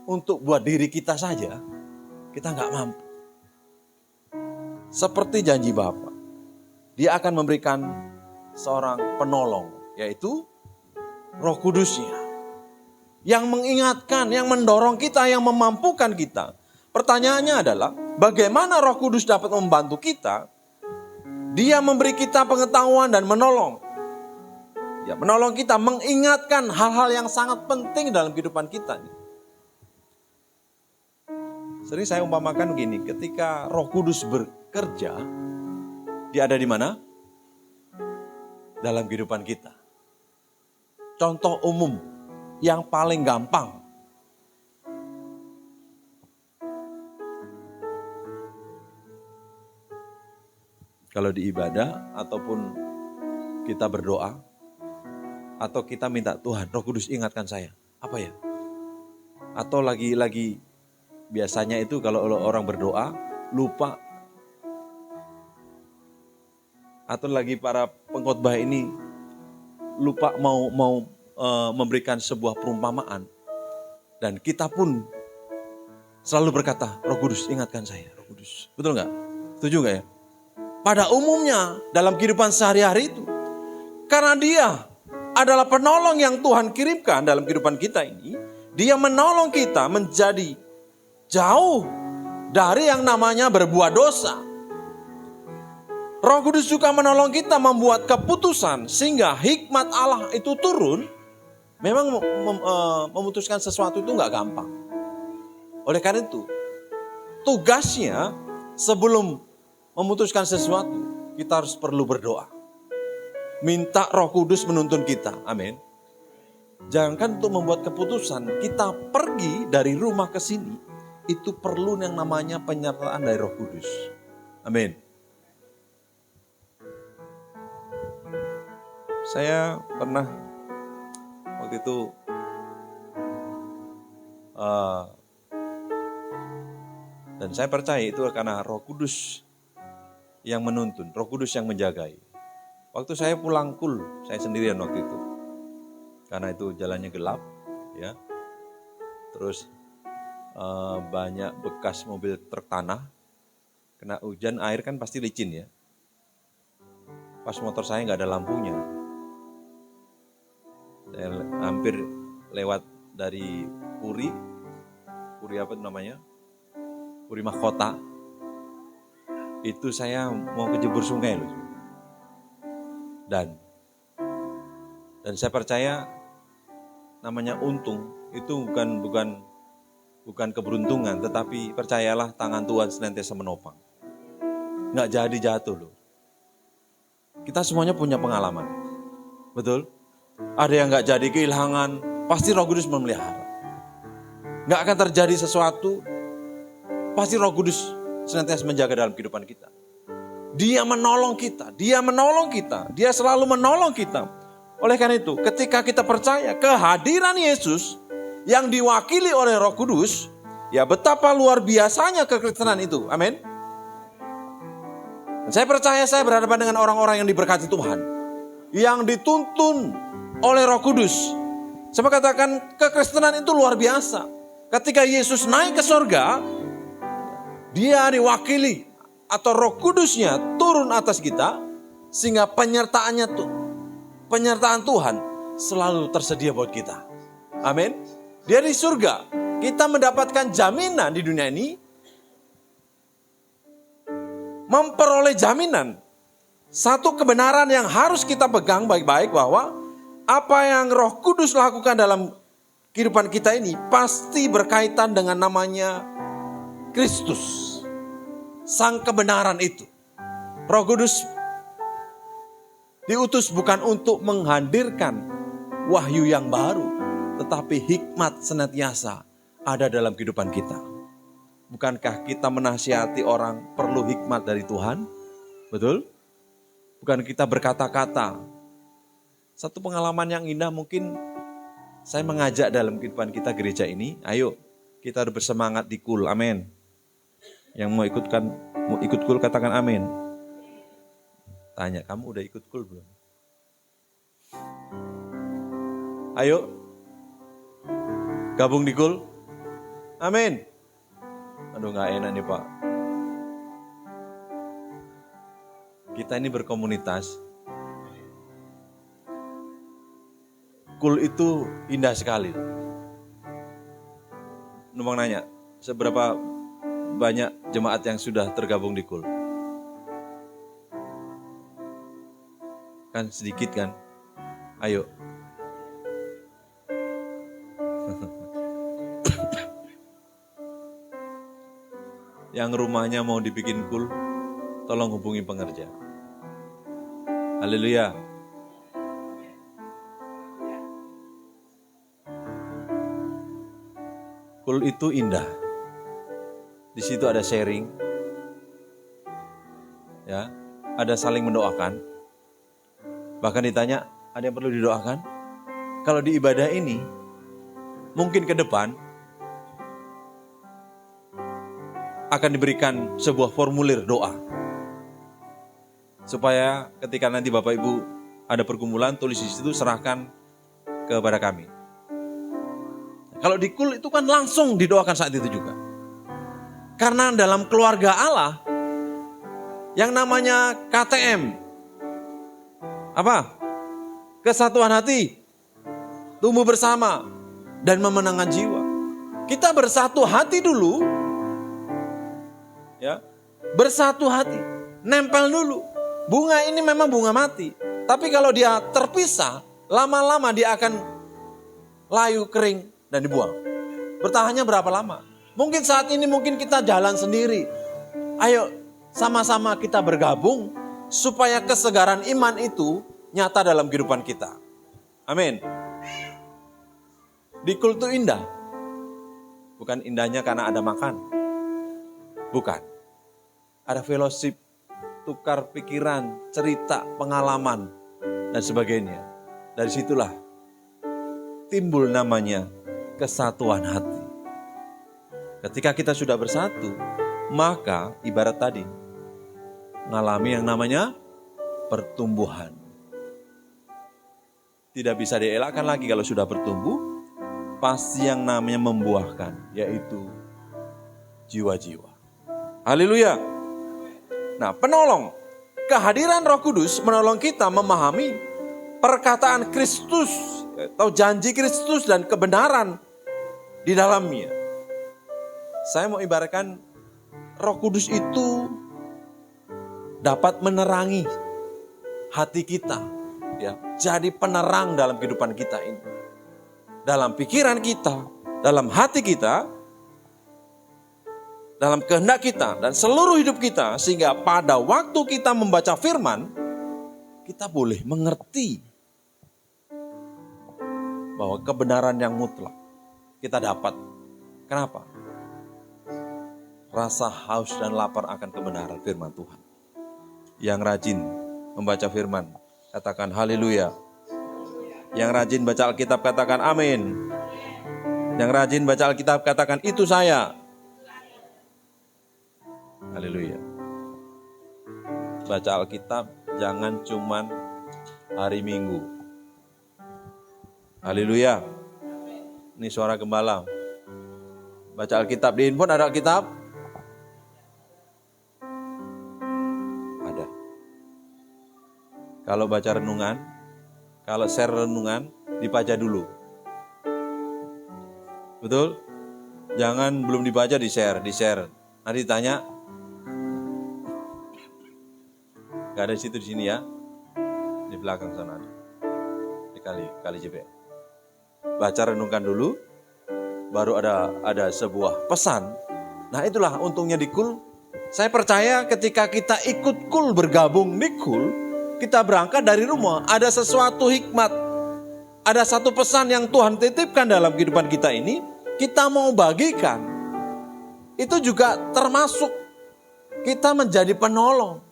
untuk buat diri kita saja, kita nggak mampu. Seperti janji Bapa, Dia akan memberikan seorang penolong, yaitu Roh Kudusnya, yang mengingatkan, yang mendorong kita, yang memampukan kita. Pertanyaannya adalah, bagaimana Roh Kudus dapat membantu kita? Dia memberi kita pengetahuan dan menolong. Ya, menolong kita, mengingatkan hal-hal yang sangat penting dalam kehidupan kita. Sering saya umpamakan begini, ketika Roh Kudus bekerja, Dia ada di mana? Dalam kehidupan kita. Contoh umum yang paling gampang. Kalau di ibadah ataupun kita berdoa atau kita minta Tuhan, Roh Kudus ingatkan saya. Apa ya? Atau lagi biasanya itu kalau orang berdoa lupa. Atau lagi para pengkhotbah ini lupa mau memberikan sebuah perumpamaan. Dan kita pun selalu berkata, Roh Kudus ingatkan saya, Roh Kudus. Betul nggak? Setuju nggak ya? Pada umumnya dalam kehidupan sehari-hari itu, karena Dia adalah penolong yang Tuhan kirimkan dalam kehidupan kita ini, Dia menolong kita menjadi jauh dari yang namanya berbuat dosa. Roh Kudus juga menolong kita membuat keputusan sehingga hikmat Allah itu turun. Memang memutuskan sesuatu itu nggak gampang. Oleh karena itu, tugasnya sebelum memutuskan sesuatu, kita harus perlu berdoa. Minta Roh Kudus menuntun kita. Amin. Jangankan untuk membuat keputusan, kita pergi dari rumah ke sini, itu perlu yang namanya penyertaan dari Roh Kudus. Amin. Saya pernah waktu itu Dan saya percaya itu karena Roh Kudus yang menuntun, Roh Kudus yang menjagai. Waktu saya pulang kul, saya sendirian waktu itu. Karena itu jalannya gelap, ya. Terus banyak bekas mobil truk tanah. Kena hujan, air kan pasti licin ya. Pas motor saya nggak ada lampunya. Saya hampir lewat dari Puri apa itu namanya? Puri Mahkota. Itu saya mau kejebur sungai loh. Dan saya percaya namanya untung itu bukan keberuntungan, tetapi percayalah tangan Tuhan senantiasa menopang. Nggak jadi jatuh loh. Kita semuanya punya pengalaman, betul? Ada yang nggak jadi kehilangan, pasti Roh Kudus memelihara. Nggak akan terjadi sesuatu, pasti Roh Kudus senantiasa menjaga dalam kehidupan kita. Dia menolong kita, dia selalu menolong kita. Oleh karena itu, ketika kita percaya kehadiran Yesus yang diwakili oleh Roh Kudus, ya betapa luar biasanya kekristenan itu. Amin. Dan saya percaya saya berhadapan dengan orang-orang yang diberkati Tuhan, yang dituntun oleh Roh Kudus. Saya katakan kekristenan itu luar biasa. Ketika Yesus naik ke surga, dia diwakili atau Roh Kudusnya turun atas kita, sehingga penyertaan Tuhan selalu tersedia buat kita. Amin. Dia di surga, kita mendapatkan jaminan di dunia ini, memperoleh jaminan. Satu kebenaran yang harus kita pegang baik-baik, bahwa apa yang Roh Kudus lakukan dalam kehidupan kita ini pasti berkaitan dengan namanya Kristus. Sang kebenaran itu. Roh Kudus diutus bukan untuk menghadirkan wahyu yang baru, tetapi hikmat senantiasa ada dalam kehidupan kita. Bukankah kita menasihati orang perlu hikmat dari Tuhan? Betul? Bukan kita berkata-kata. Satu pengalaman yang indah mungkin saya mengajak dalam kehidupan kita gereja ini. Ayo kita bersemangat di kul. Amin. Yang mau ikut kul katakan amin. Tanya, kamu udah ikut kul belum? Ayo gabung di kul. Amin. Aduh gak enak nih Pak. Kita ini berkomunitas. Kul itu indah sekali. Numpang nanya, seberapa banyak jemaat yang sudah tergabung di kul? Kan sedikit kan? Ayo. Yang rumahnya mau dibikin kul, tolong hubungi pengerja. Haleluya. Kul itu indah. Di situ ada sharing, ya, ada saling mendoakan. Bahkan ditanya, ada yang perlu didoakan? Kalau di ibadah ini, mungkin ke depan akan diberikan sebuah formulir doa. Supaya ketika nanti Bapak Ibu ada pergumulan, tulis di situ, serahkan kepada kami. Kalau di kul itu kan langsung didoakan saat itu juga. Karena dalam keluarga Allah, yang namanya KTM, apa? Kesatuan hati, tumbuh bersama, dan memenangkan jiwa. Kita bersatu hati dulu, ya, bersatu hati, nempel dulu. Bunga ini memang bunga mati, tapi kalau dia terpisah, lama-lama dia akan layu, kering, dan dibuang. Bertahannya berapa lama? Mungkin saat ini mungkin kita jalan sendiri. Ayo sama-sama kita bergabung supaya kesegaran iman itu nyata dalam kehidupan kita. Amin. Di kul itu indah. Bukan indahnya karena ada makan. Bukan. Ada fellowship, tukar pikiran, cerita, pengalaman, dan sebagainya. Dari situlah timbul namanya kesatuan hati. Ketika kita sudah bersatu, maka ibarat tadi, mengalami yang namanya pertumbuhan. Tidak bisa dielakkan lagi kalau sudah bertumbuh, pasti yang namanya membuahkan, yaitu jiwa-jiwa. Haleluya. Nah, penolong, kehadiran Roh Kudus menolong kita memahami perkataan Kristus atau janji Kristus dan kebenaran di dalamnya. Saya mau ibaratkan Roh Kudus itu dapat menerangi hati kita, ya, jadi penerang dalam kehidupan kita ini. Dalam pikiran kita, dalam hati kita, dalam kehendak kita, dan seluruh hidup kita. Sehingga pada waktu kita membaca firman, kita boleh mengerti bahwa kebenaran yang mutlak kita dapat. Kenapa? Rasa haus dan lapar akan kebenaran firman Tuhan. Yang rajin membaca firman, katakan haleluya. Yang rajin baca Alkitab, katakan amin. Yang rajin baca Alkitab, katakan itu saya. Haleluya. Baca Alkitab jangan cuman hari Minggu. Haleluya. Ini suara gembala. Baca Alkitab di handphone, ada Alkitab? Ada. Kalau baca renungan, kalau share renungan, dibaca dulu. Betul? Jangan belum dibaca di-share. Nanti ditanya, gak ada di situ, di sini ya. Di belakang sana ada. Di kali JP. Baca renungkan dulu, baru ada sebuah pesan. Nah, itulah untungnya di KUL. Saya percaya ketika kita ikut KUL, bergabung di KUL, kita berangkat dari rumah, ada sesuatu hikmat, ada satu pesan yang Tuhan titipkan dalam kehidupan kita ini, kita mau bagikan. Itu juga termasuk kita menjadi penolong,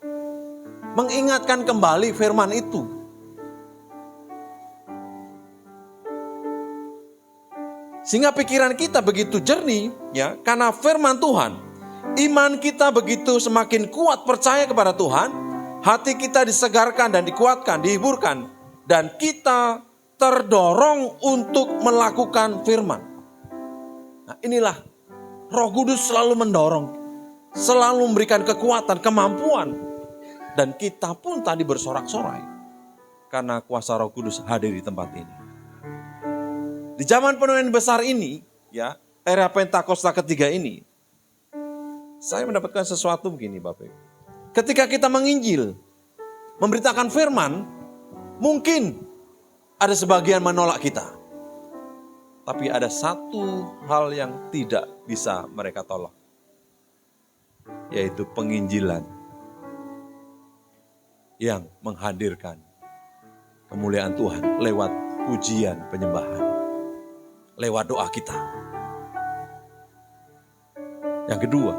mengingatkan kembali firman itu. Sehingga pikiran kita begitu jernih, ya, karena firman Tuhan. Iman kita begitu semakin kuat percaya kepada Tuhan, hati kita disegarkan dan dikuatkan, dihiburkan, dan kita terdorong untuk melakukan firman. Nah, inilah Roh Kudus selalu mendorong, selalu memberikan kekuatan, kemampuan, dan kita pun tadi bersorak-sorai karena kuasa Roh Kudus hadir di tempat ini. Di zaman penuaian besar ini, ya, era Pentakosta ketiga ini, saya mendapatkan sesuatu begini, Bapak. Ketika kita menginjil, memberitakan firman, mungkin ada sebagian menolak kita. Tapi ada satu hal yang tidak bisa mereka tolak, yaitu penginjilan yang menghadirkan kemuliaan Tuhan lewat pujian penyembahan, lewat doa kita. Yang kedua,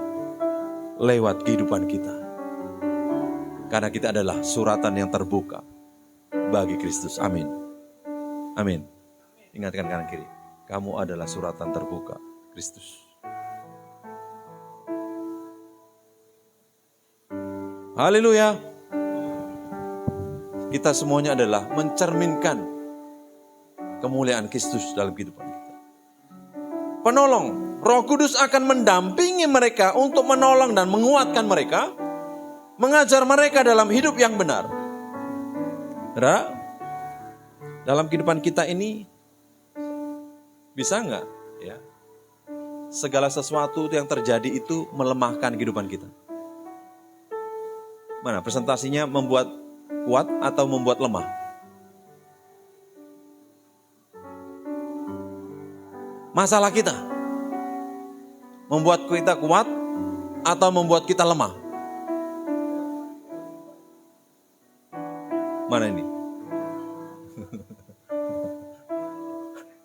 lewat kehidupan kita. Karena kita adalah suratan yang terbuka bagi Kristus. Amin. Amin. Ingatkan kanan kiri. Kamu adalah suratan terbuka Kristus. Haleluya. Kita semuanya adalah mencerminkan kemuliaan Kristus dalam kehidupan kita. Penolong, Roh Kudus akan mendampingi mereka untuk menolong dan menguatkan mereka, mengajar mereka dalam hidup yang benar. Dalam kehidupan kita ini, bisa enggak, ya, segala sesuatu yang terjadi itu melemahkan kehidupan kita? Mana presentasinya, membuat kuat atau membuat lemah? Masalah kita membuat kita kuat atau membuat kita lemah? Mana ini?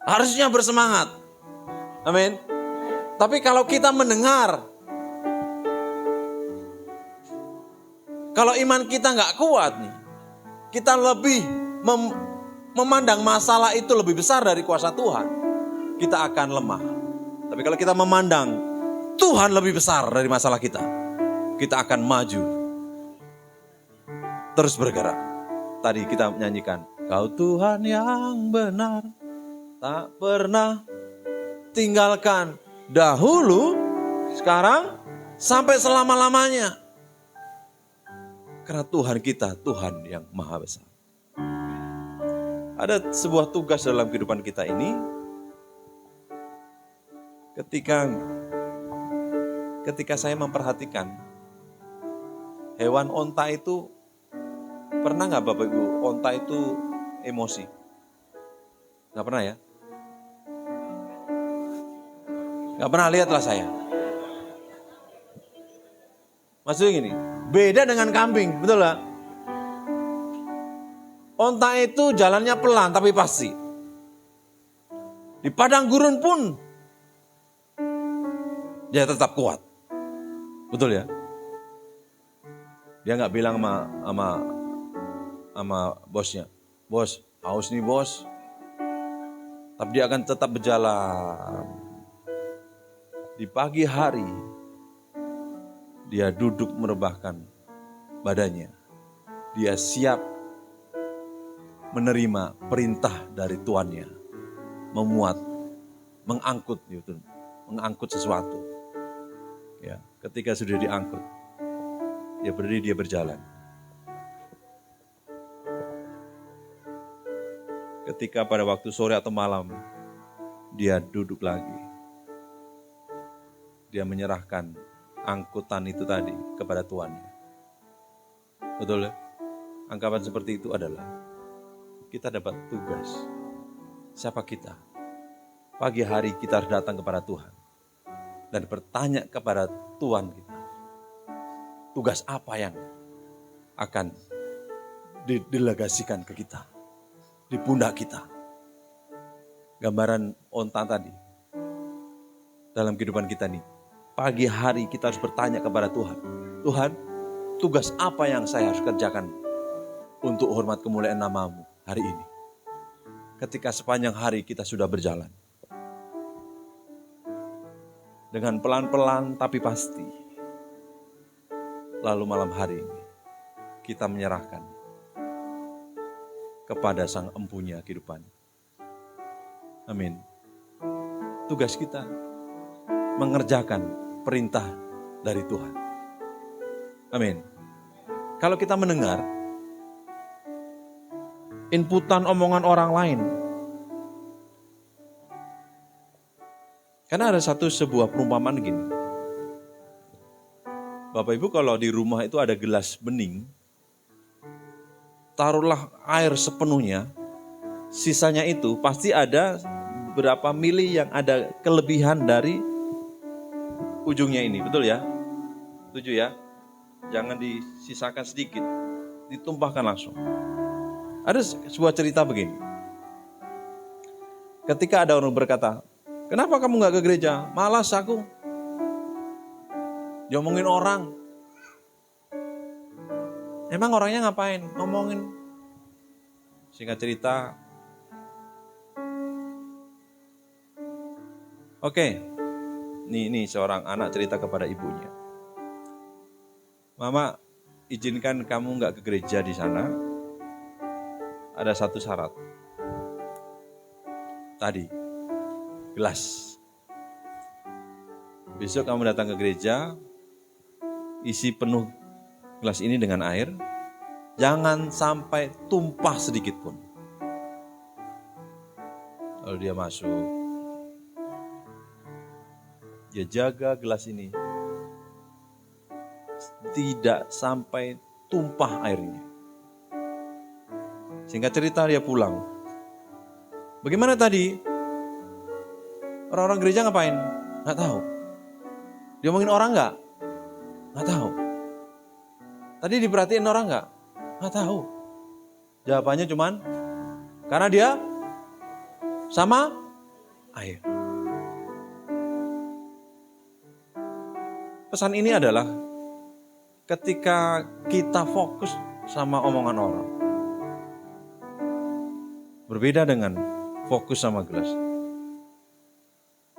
Harusnya bersemangat. Amin. Tapi kalau kita mendengar, kalau iman kita nggak kuat nih, kita lebih memandang masalah itu lebih besar dari kuasa Tuhan, kita akan lemah. Tapi kalau kita memandang Tuhan lebih besar dari masalah kita, kita akan maju. Terus bergerak. Tadi kita menyanyikan, Kau Tuhan yang benar, tak pernah tinggalkan dahulu, sekarang, sampai selama-lamanya. Karena Tuhan kita, Tuhan yang maha besar. Ada sebuah tugas dalam kehidupan kita ini. Ketika saya memperhatikan hewan onta itu, pernah nggak Bapak Ibu, onta itu emosi? Nggak pernah ya? Nggak pernah, lihatlah saya. Maksudnya gini, beda dengan kambing, betul nggak? Onta itu jalannya pelan tapi pasti. Di padang gurun pun dia tetap kuat. Betul ya? Dia nggak bilang sama bosnya, bos, haus nih bos. Tapi dia akan tetap berjalan. Di pagi hari, dia duduk merebahkan badannya. Dia siap menerima perintah dari tuannya. Mengangkut sesuatu. Ya, ketika sudah diangkut, dia berdiri, dia berjalan. Ketika pada waktu sore atau malam, dia duduk lagi. Dia menyerahkan angkutan itu tadi kepada tuannya. Betul ya? Anggapan seperti itu adalah kita dapat tugas. Siapa kita? Pagi hari kita harus datang kepada Tuhan dan bertanya kepada Tuhan kita. Tugas apa yang akan didelegasikan ke kita, di pundak kita. Gambaran onta tadi dalam kehidupan kita nih. Pagi hari kita harus bertanya kepada Tuhan. Tuhan, tugas apa yang saya harus kerjakan untuk hormat kemuliaan nama-Mu hari ini? Ketika sepanjang hari kita sudah berjalan. Dengan pelan-pelan tapi pasti. Lalu malam hari ini kita menyerahkan kepada Sang Empunya kehidupan. Amin. Tugas kita mengerjakan perintah dari Tuhan. Amin. Kalau kita mendengar inputan omongan orang lain, karena ada sebuah perumpamaan gini. Bapak Ibu, kalau di rumah itu ada gelas bening, taruhlah air sepenuhnya, sisanya itu pasti ada berapa mili yang ada kelebihan dari ujungnya ini, betul ya? Setuju ya? Jangan disisakan sedikit, ditumpahkan langsung. Ada sebuah cerita begini. Ketika ada orang berkata, kenapa kamu gak ke gereja? Malas aku. Diomongin orang. Emang orangnya ngapain? Ngomongin. Singkat cerita. Oke. Ini seorang anak cerita kepada ibunya. Mama, izinkan kamu gak ke gereja di sana. Ada satu syarat. Tadi, gelas. Besok kamu datang ke gereja, isi penuh gelas ini dengan air, jangan sampai tumpah sedikit pun. Lalu dia masuk, dia jaga gelas ini, tidak sampai tumpah airnya. Singkat cerita dia pulang. Bagaimana tadi? Orang-orang gereja ngapain? Nggak tahu. Dia ngomongin orang nggak? Nggak tahu. Tadi diperhatiin orang nggak? Nggak tahu. Jawabannya cuman karena dia sama air. Pesan ini adalah ketika kita fokus sama omongan orang, berbeda dengan fokus sama gelas.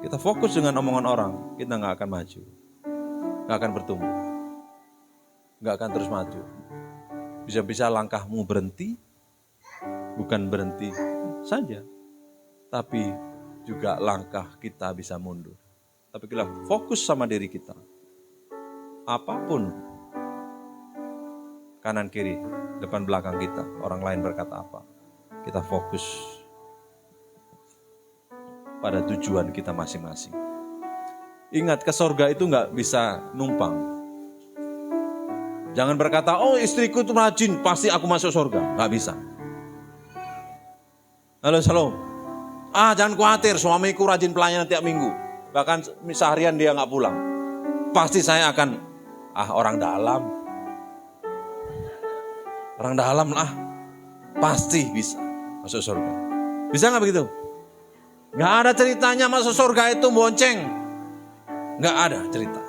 Kita Kita fokus dengan omongan orang, kita nggak akan maju, nggak akan bertumbuh, nggak akan terus maju. Bisa-bisa langkahmu berhenti, bukan berhenti saja, tapi juga langkah kita bisa mundur. Tapi kita fokus sama diri kita. Apapun kanan kiri, depan belakang kita, orang lain berkata apa, kita fokus pada tujuan kita masing-masing. Ingat, ke sorga itu nggak bisa numpang. Jangan berkata, oh istriku itu rajin, pasti aku masuk sorga. Nggak bisa. Halo, shalom. Jangan khawatir, suamiku rajin pelayanan tiap minggu. Bahkan seharian dia nggak pulang. Pasti saya akan, orang dalam. Orang dalam lah. Pasti bisa masuk surga. Bisa nggak begitu? Nggak ada ceritanya masuk surga itu bonceng. Nggak ada cerita.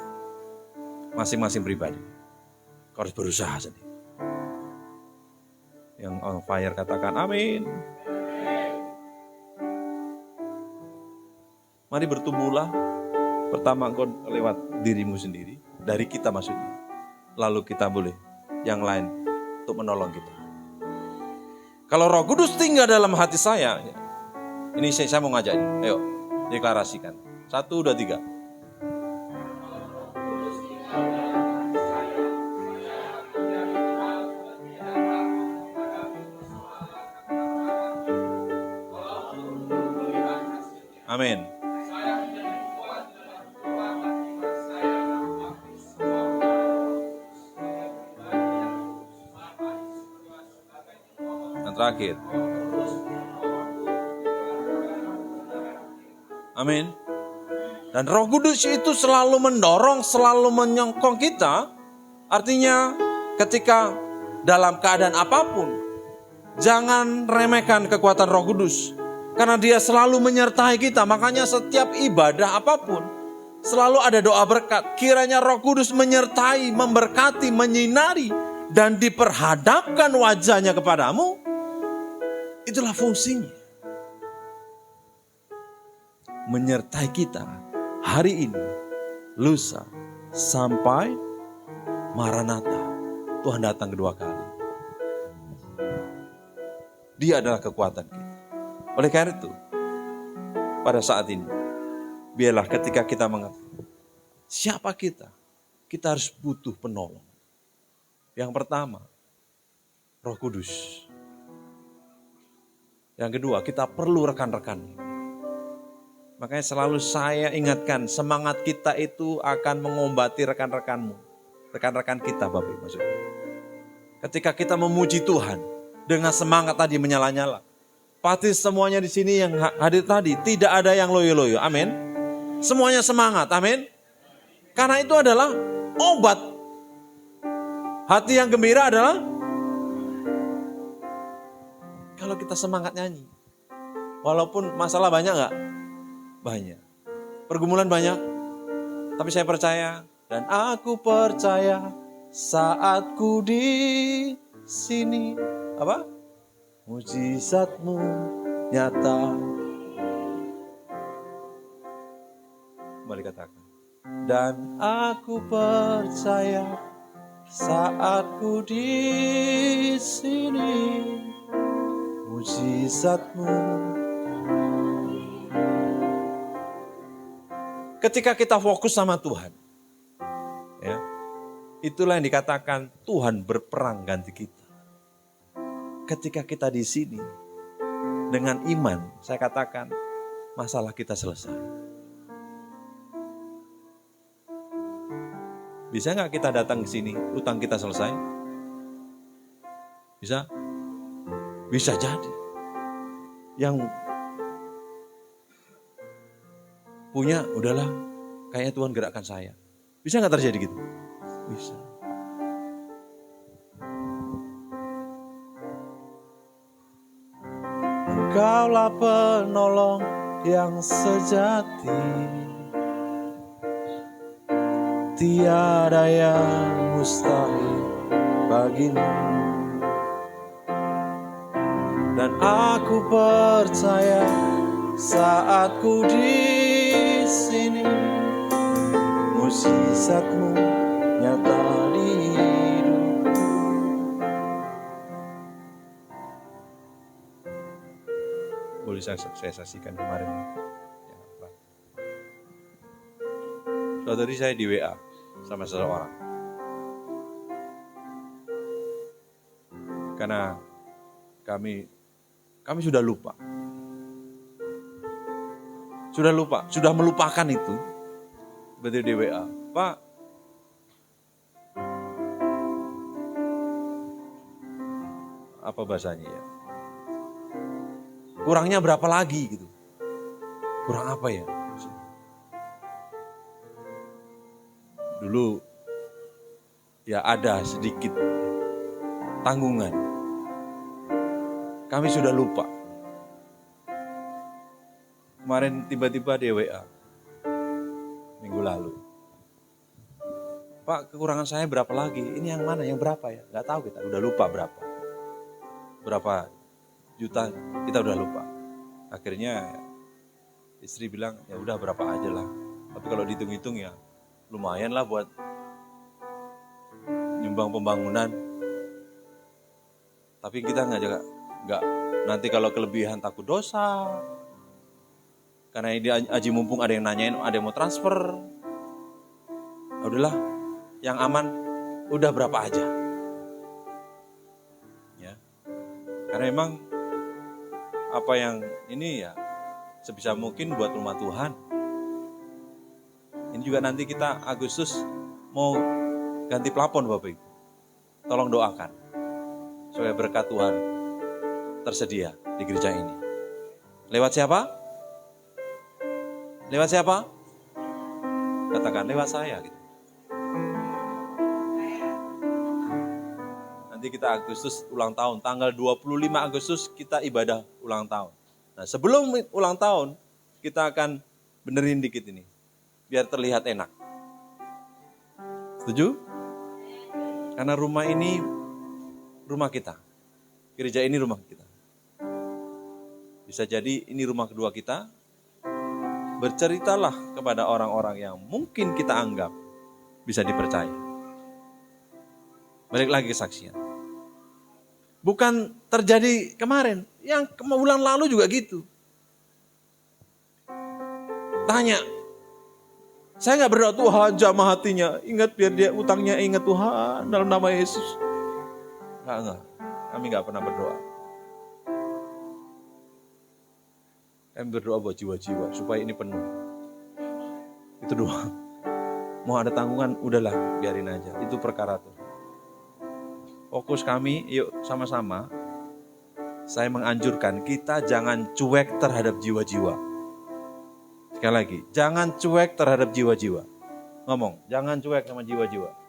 Masing-masing pribadi. Kau harus berusaha sendiri. Yang on fire katakan amin. Mari bertumbuhlah. Pertama engkau lewat dirimu sendiri. Dari kita maksudnya. Lalu kita boleh yang lain untuk menolong kita. Kalau Roh Kudus tinggal dalam hati saya. Ini saya mau ngajak ini. Ayo deklarasikan. 1, 2, 3. Amin. Yang terakhir. Amin. Dan Roh Kudus itu selalu mendorong, selalu menyokong kita. Artinya ketika dalam keadaan apapun, jangan remehkan kekuatan Roh Kudus. Karena dia selalu menyertai kita. Makanya setiap ibadah apapun, selalu ada doa berkat. Kiranya Roh Kudus menyertai, memberkati, menyinari, dan diperhadapkan wajahnya kepadamu. Itulah fungsinya. Menyertai kita hari ini, lusa, sampai Maranatha. Tuhan datang kedua kali. Dia adalah kekuatan kita. Oleh karena itu, pada saat ini, biarlah ketika kita mengerti siapa kita harus butuh penolong. Yang pertama, Roh Kudus. Yang kedua, kita perlu rekan-rekan. Makanya selalu saya ingatkan, semangat kita itu akan mengobati rekan-rekanmu. Rekan-rekan kita, Bapak Ibu maksudnya. Ketika kita memuji Tuhan dengan semangat tadi menyala-nyala, pasti semuanya di sini yang hadir tadi tidak ada yang loyo-loyo. Amin. Semuanya semangat. Amin. Karena itu adalah obat. Hati yang gembira adalah kalau kita semangat nyanyi. Walaupun masalah banyak enggak? Banyak. Pergumulan banyak. Tapi saya percaya dan aku percaya saat ku di sini. Apa? Mujizatmu nyata. Kembali katakan. Dan aku percaya saat ku di sini. Mujizatmu. Ketika kita fokus sama Tuhan, ya, itulah yang dikatakan Tuhan berperang ganti kita. Ketika kita di sini dengan iman, saya katakan masalah kita selesai. Bisa nggak kita datang ke sini, utang kita selesai? Bisa? Bisa jadi. Yang punya, udahlah, kayaknya Tuhan gerakkan saya. Bisa nggak terjadi gitu? Bisa. Engkaulah penolong yang sejati, tiada yang mustahil bagimu. Dan aku percaya saat ku di sini, mujizatmu nyata di hidupku. Boleh saya saksikan kemarin. Suatu hari saya di WA sama seseorang. Karena kami sudah lupa. Sudah melupakan itu. Berarti di WA, Pak, apa bahasanya ya? Kurangnya berapa lagi gitu? Kurang apa ya? Dulu ya ada sedikit tanggungan. Kami sudah lupa. Kemarin tiba-tiba di WA minggu lalu, Pak, kekurangan saya berapa lagi? Ini yang mana? Yang berapa ya? Gak tahu, kita udah lupa berapa juta, kita udah lupa. Akhirnya istri bilang, ya udah berapa aja lah. Tapi kalau dihitung-hitung ya lumayan lah buat nyumbang pembangunan. Tapi kita nggak nanti kalau kelebihan takut dosa. Karena ini aji mumpung ada yang nanyain, ada yang mau transfer. Udahlah, yang aman udah berapa aja. Ya. Karena memang apa yang ini ya sebisa mungkin buat rumah Tuhan. Ini juga nanti kita Agustus mau ganti plafon Bapak Ibu. Tolong doakan supaya berkat Tuhan tersedia di gereja ini. Lewat siapa? Lewat siapa? Katakan lewat saya gitu. Nanti kita Agustus ulang tahun, tanggal 25 Agustus kita ibadah ulang tahun. Nah, sebelum ulang tahun kita akan benerin dikit ini biar terlihat enak. Setuju? Karena rumah ini rumah kita. Gereja ini rumah kita. Bisa jadi ini rumah kedua kita. Berceritalah kepada orang-orang yang mungkin kita anggap bisa dipercaya. Balik lagi kesaksian. Bukan terjadi kemarin, yang bulan lalu juga gitu. Tanya, saya gak berdoa Tuhan jamah hatinya, ingat biar dia utangnya ingat Tuhan dalam nama Yesus. Enggak, kami gak pernah berdoa. Kami berdoa buat jiwa-jiwa supaya ini penuh. Itu doang. Mau ada tanggungan, udahlah biarin aja. Itu perkara tuh. Fokus kami, yuk sama-sama. Saya menganjurkan kita jangan cuek terhadap jiwa-jiwa. Sekali lagi, jangan cuek terhadap jiwa-jiwa. Ngomong, jangan cuek sama jiwa-jiwa.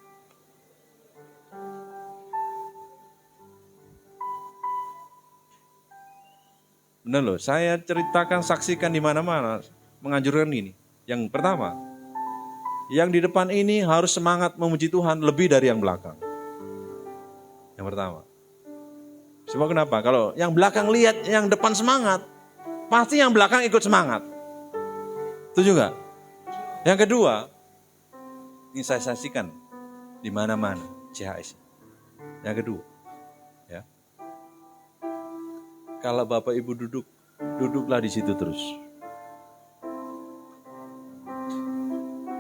Benar loh, saya ceritakan, saksikan di mana-mana, menganjurkan ini. Yang pertama, yang di depan ini harus semangat memuji Tuhan lebih dari yang belakang. Yang pertama. Sebab kenapa? Kalau yang belakang lihat yang depan semangat, pasti yang belakang ikut semangat. Setuju nggak? Yang kedua, ini saya saksikan di mana-mana CHS. Yang kedua, ya. Kalau Bapak Ibu duduklah di situ terus.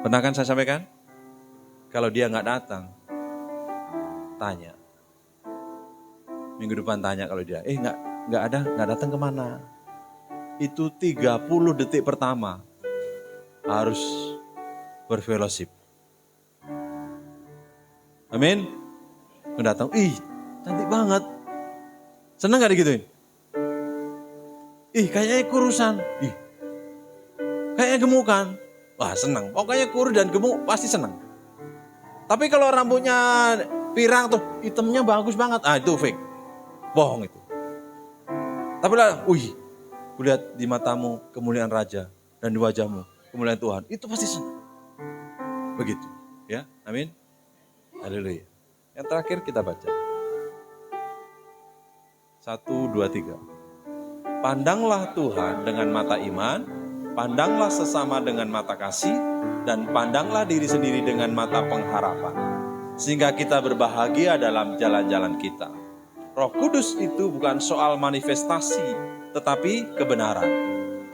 Pernah kan saya sampaikan? Kalau dia nggak datang, tanya. Minggu depan tanya kalau dia, nggak datang kemana? Itu 30 detik pertama harus berfellowship. Amin. Datang, cantik banget. Seneng nggak digituin? Kayaknya kurusan. Kayaknya gemukan. Wah, senang. Pokoknya kurus dan gemuk pasti senang. Tapi kalau rambutnya pirang tuh, hitamnya bagus banget. Itu fake. Bohong itu. Tapi lah, kulihat di matamu kemuliaan Raja dan di wajahmu kemuliaan Tuhan. Itu pasti senang. Begitu. Ya, amin. Haleluya. Yang terakhir kita baca. 1, 2, 3. Pandanglah Tuhan dengan mata iman Pandanglah sesama dengan mata kasih, dan pandanglah diri sendiri dengan mata pengharapan, sehingga kita berbahagia dalam jalan-jalan kita. Roh Kudus itu bukan soal manifestasi, tetapi kebenaran.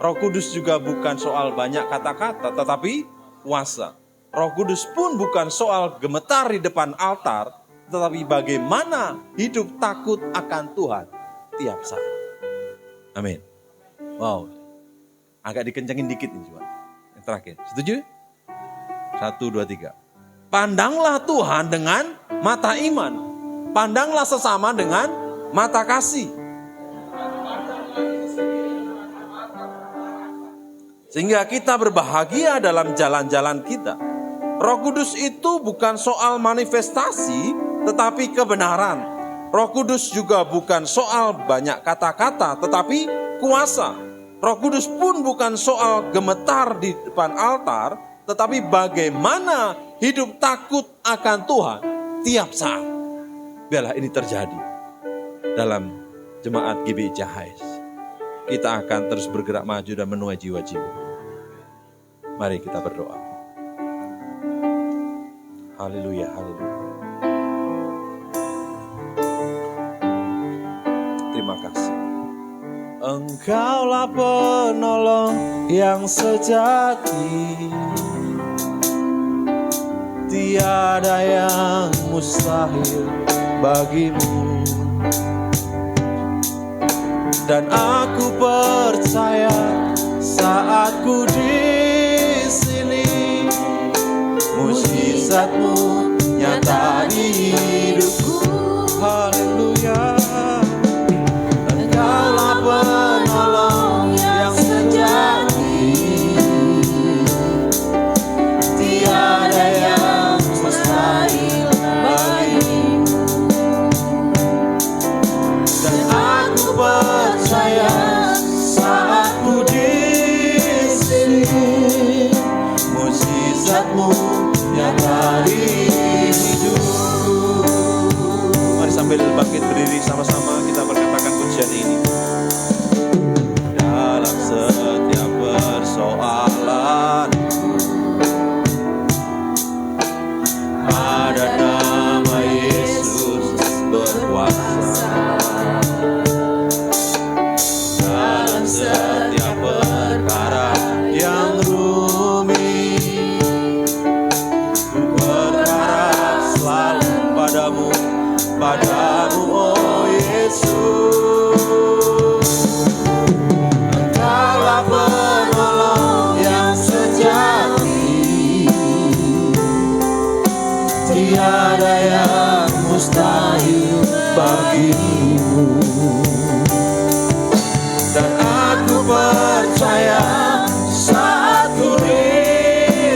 Roh Kudus juga bukan soal banyak kata-kata, tetapi kuasa. Roh Kudus pun bukan soal gemetar di depan altar, tetapi bagaimana hidup takut akan Tuhan tiap saat. Amin. Wow. Agak dikencengin dikit nih coba. Yang terakhir. Setuju? 1, 2, 3. Pandanglah Tuhan dengan mata iman. Pandanglah sesama dengan mata kasih. Sehingga kita berbahagia dalam jalan-jalan kita. Roh Kudus itu bukan soal manifestasi, tetapi kebenaran. Roh Kudus juga bukan soal banyak kata-kata, tetapi kuasa. Roh Kudus pun bukan soal gemetar di depan altar, tetapi bagaimana hidup takut akan Tuhan tiap saat. Biarlah ini terjadi dalam jemaat GBI Cahais. Kita akan terus bergerak maju dan menuai jiwa-jiwa. Mari kita berdoa. Haleluya, haleluya. Terima kasih. Engkaulah penolong yang sejati, tiada yang mustahil bagimu. Dan aku percaya saat ku di sini, mujizatmu nyata di hidupku. Haleluya. Engkaulah penolong yang sejati, tiada yang mustahil bagimu. Dan aku percaya saat ku di sini, mujizatmu nyata di hidupku. Mari sambil bangkit berdiri sama-sama kita berkatakan pujian ini. Dalam setiap persoalan, ada nama Yesus berkuasa. Dalam setiap perkara yang rumit, ku berharap selalu padamu, padamu oh Yesus. Engkaulah penolong yang sejati, tiada yang mustahil bagimu. Dan aku percaya saat ku di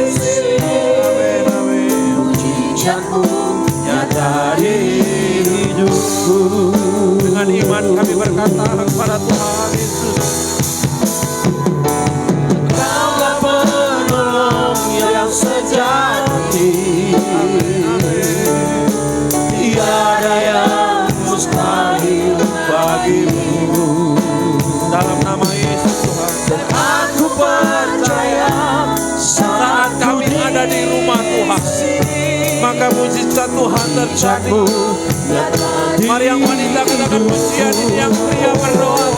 sini, mujizatmu nyata di hidupku. Dengan iman kami berkata kepada Tuhan Yesus, Engkaulah penolong yang sejati, tiada yang mustahil bagimu. Dalam nama Yesus Tuhan. Dan aku percaya saat kami ada di rumah Tuhan, maka mujizat Tuhan terjadi. Mari yang wanita katakan pujian ini, yang pria berdoa.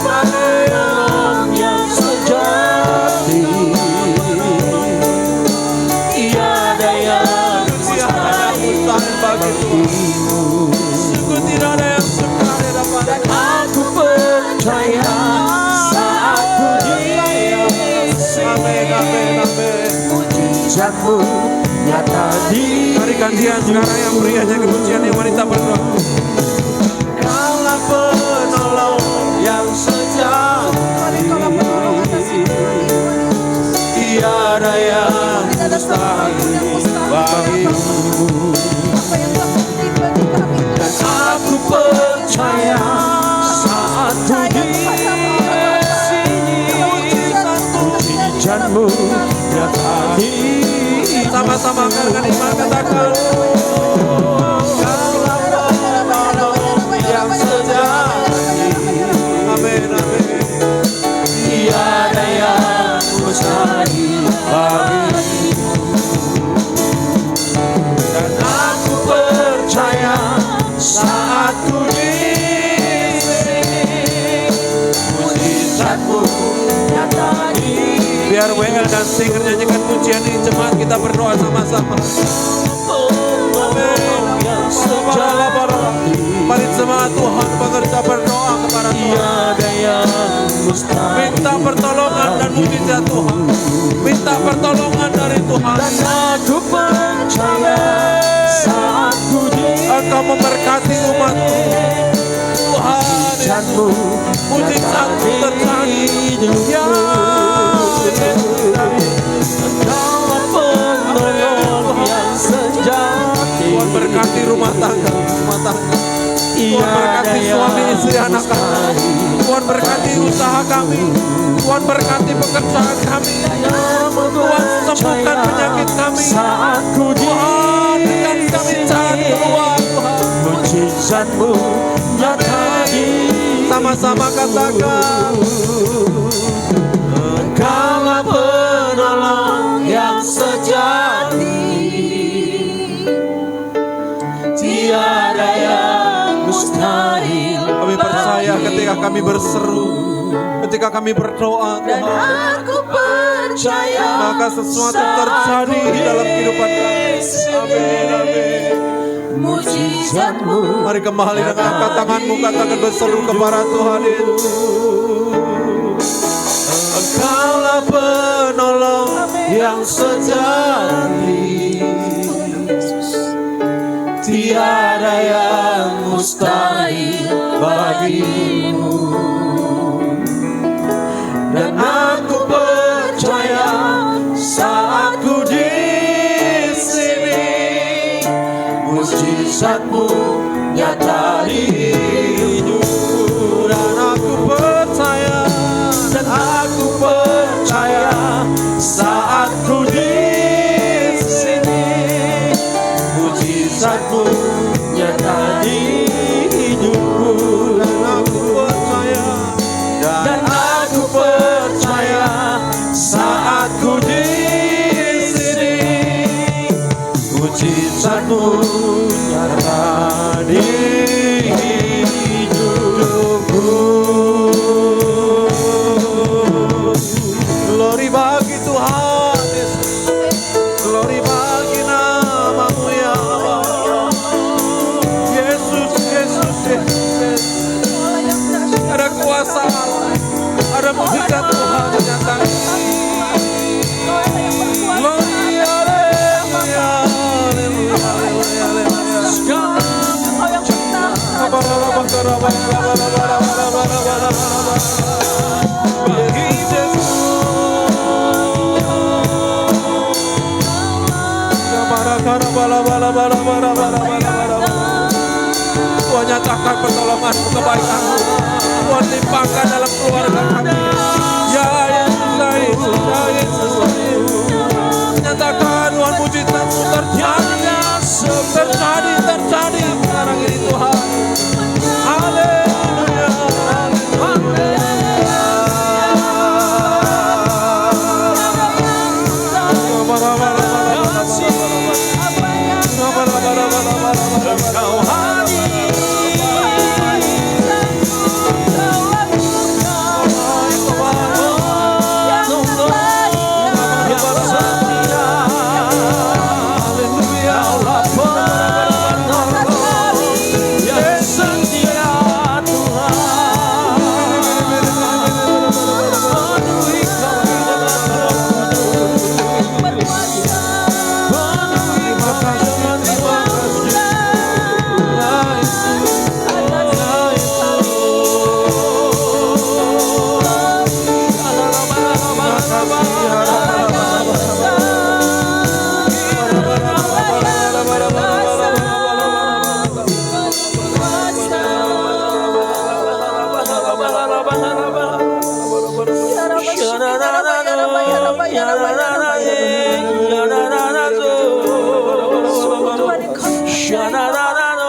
Penolong yang sejati, tiada yang mustahil bagimu. Sungguh tidak ada yang sukar dapat. Dan aku percaya saat ku di sini, amin, amin, amin, mujizatmu nyata di. Mari gantian sekarang yang pria jadi pujian, yang wanita berdoa. Kaulah penolong yang sejati, tiada yang mustahil bagimu. Dan aku percaya saat ku di sini, mujizatmu nyata di. Sama-sama katakan iman, katakan Kaulah penolong yang sejati, amin, amin, pujian ini jemaat kita berdoa sama-sama. Mari jemaat Tuhan bekerja berdoa kepada Tuhan. Minta pertolongan dan mujizat Tuhan. Minta pertolongan dari Tuhan. Dan aku percaya saat ku Engkau memberkati umatmu. Tuhan, mujizatmu terjadi. Ya Tuhan berkati rumah tangga. Tuhan berkati suami istri anak-anak. Tuhan berkati usaha kami. Tuhan berkati pekerjaan kami. Tuhan sembuhkan penyakit kami. Tuhan berikan kami jalan keluar. Mujizatmu nyata di Sama-sama katakan, Engkaulah penolong yang sejati, tiada yang mustahil. kami percaya ketika kami berseru, ketika kami berdoa Dan Tuhan, aku percaya maka sesuatu terjadi di dalam kehidupan kami. Amin, amin. mujizatmu. Mari kembali dengan angkat tanganmu, katakan berseru kepada Tuhan itu. Engkaulah penolong Yang sejati, tiada yang mustahil bagimu. Dan aku percaya saat ku di sini, mujizatmu nyata di hidupku. dan aku percaya, Dan aku percaya saat ku di sini, mujizatmu nyata di hidupku. dan aku percaya, Dan aku percaya saat ku di sini, mujizatmu nyata di hidupku. glory bagi Tuhan Yesus, glory bagi namamu ya Allah. Yesus, Yesus, Yesus. Ada kuasa Allah, ada mujizat Tuhan menyatakan. Glory, haleluya, haleluya, haleluya, haleluya. Tuhan nyatakan pertolongan-Mu, kebaikan-Mu. Tuhan limpahkan dalam keluarga kami. Ya Yesus, ya Yesus, ya Yesus, ya Yesus. Nyatakan Tuhan mujizat-Mu terjadi, terjadi sekarang ini Tuhan. Haleluya, Engkau hadir,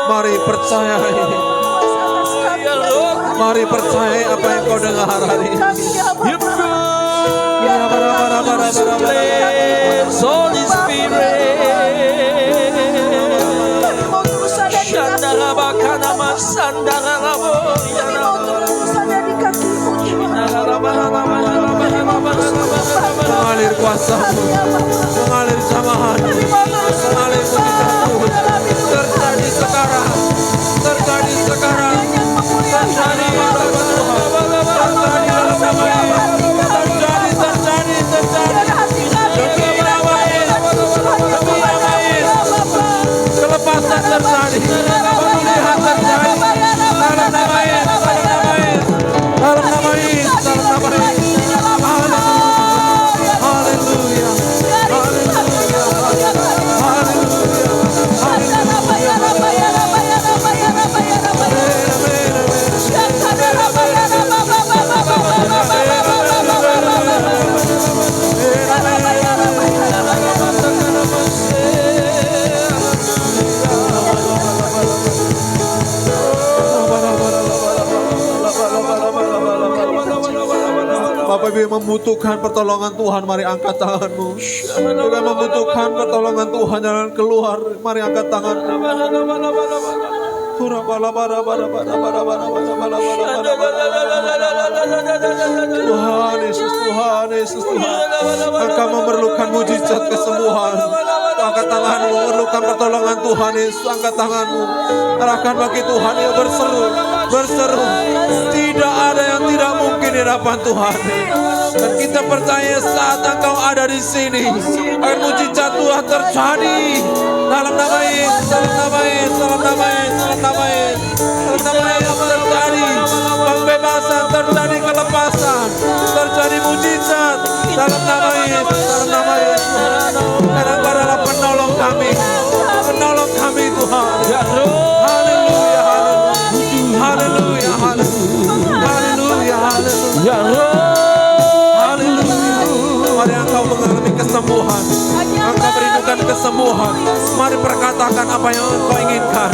mari percayai. Mari percayai apa yang kau dengar hari ini. Holy Spirit, Mengalir kuasa kuasa-Mu, mengalir jamahan-Mu, mengalir mujizat-Mu. Terjadi sekarang, terjadi sekarang, terjadi dalam nama Tuhan, terjadi dalam nama Yesus, terjadi. Demi nama Yesus, demi nama Yesus, kelepasan terjadi, pemulihan terjadi, dalam nama Yesus, dalam nama Yesus, dalam nama Yesus, dalam nama Yesus. Haleluya, haleluya, Bapak Ibu yang membutuhkan pertolongan Tuhan, mari angkat tanganmu. Juga membutuhkan pertolongan Tuhan, jangan keluar, mari angkat tanganmu. Tuhan Yesus, Tuhan Yesus, Tuhan. Engkau memerlukan mujizat kesembuhan. Angkat tanganmu, memerlukan pertolongan Tuhan Yesus. Angkat tanganmu, arahkan bagi Tuhan yang berseru, berseru. Tidak ada yang tidak mungkin di hadapan Tuhan. Dan kita percaya saat Engkau ada di sini, akan mujizat Tuhan terjadi. Dalam nama Yesus, dalam nama Yesus, dalam nama Yesus, dalam nama Yesus, dalam nama Yesus terjadi pembebasan, terjadi kelepasan, terjadi mujizat. Dalam nama Yesus, dalam nama Yesus. Dan Engkau adalah penolong kami, penolong kami Tuhan. Haleluya, haleluya, haleluya, haleluya, haleluya. Mari Engkau mengalami kesembuhan, Engkau merindukan kesembuhan. Mari perkatakan apa yang Engkau inginkan.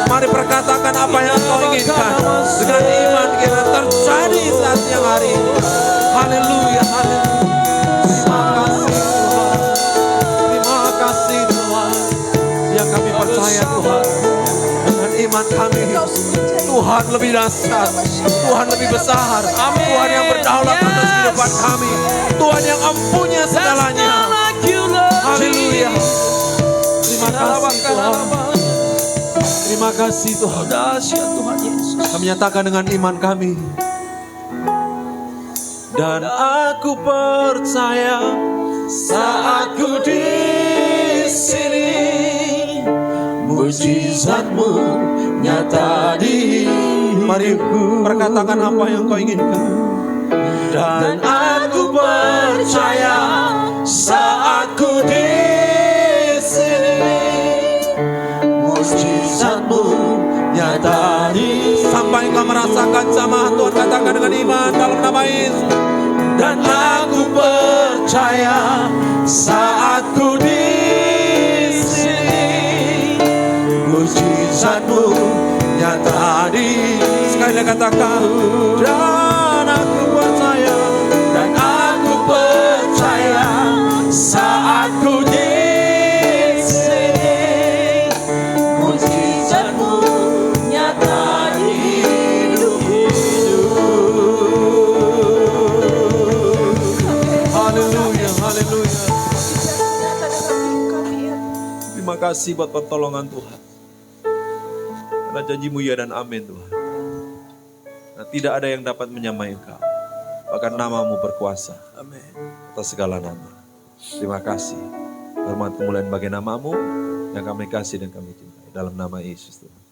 Mari perkatakan apa yang Engkau inginkan. Dengan iman kita terjadi saat yang hari ini. Haleluya, haleluya. Terima kasih Tuhan. Yang kami percaya Tuhan, dengan iman kami Tuhan lebih dahsyat, Tuhan lebih besar. Tuhan yang berdaulat atas kehidupan kami, Tuhan yang mempunyai segalanya. Haleluya. Terima kasih Tuhan. Terima kasih Tuhan. Kami nyatakan dengan iman kami. Dan aku percaya saat ku di sini, mujizat-Mu nyata di. Mari perkatakan apa yang kau inginkan. Dan aku percaya saat ku di sini, mujizat-Mu nyata di. Sampai engkau merasakan jamaah Tuhan, katakan dengan iman dalam nama Yesus. Dan aku percaya saat ku di sini, mujizat-Mu nyata di. Sekali lagi katakan. Dan aku percaya, dan aku percaya saat ku di sini, mujizat-Mu nyata di hidupku. Haleluya, haleluya. Terima kasih buat pertolongan Tuhan. Karena janji-Mu ya dan amin Tuhan. Nah, tidak ada yang dapat menyamai Engkau. Bahkan nama-Mu berkuasa. Amin. Atas segala nama. Terima kasih. Hormat kemuliaan bagi nama-Mu yang kami kasih dan kami cintai. Dalam nama Yesus Tuhan.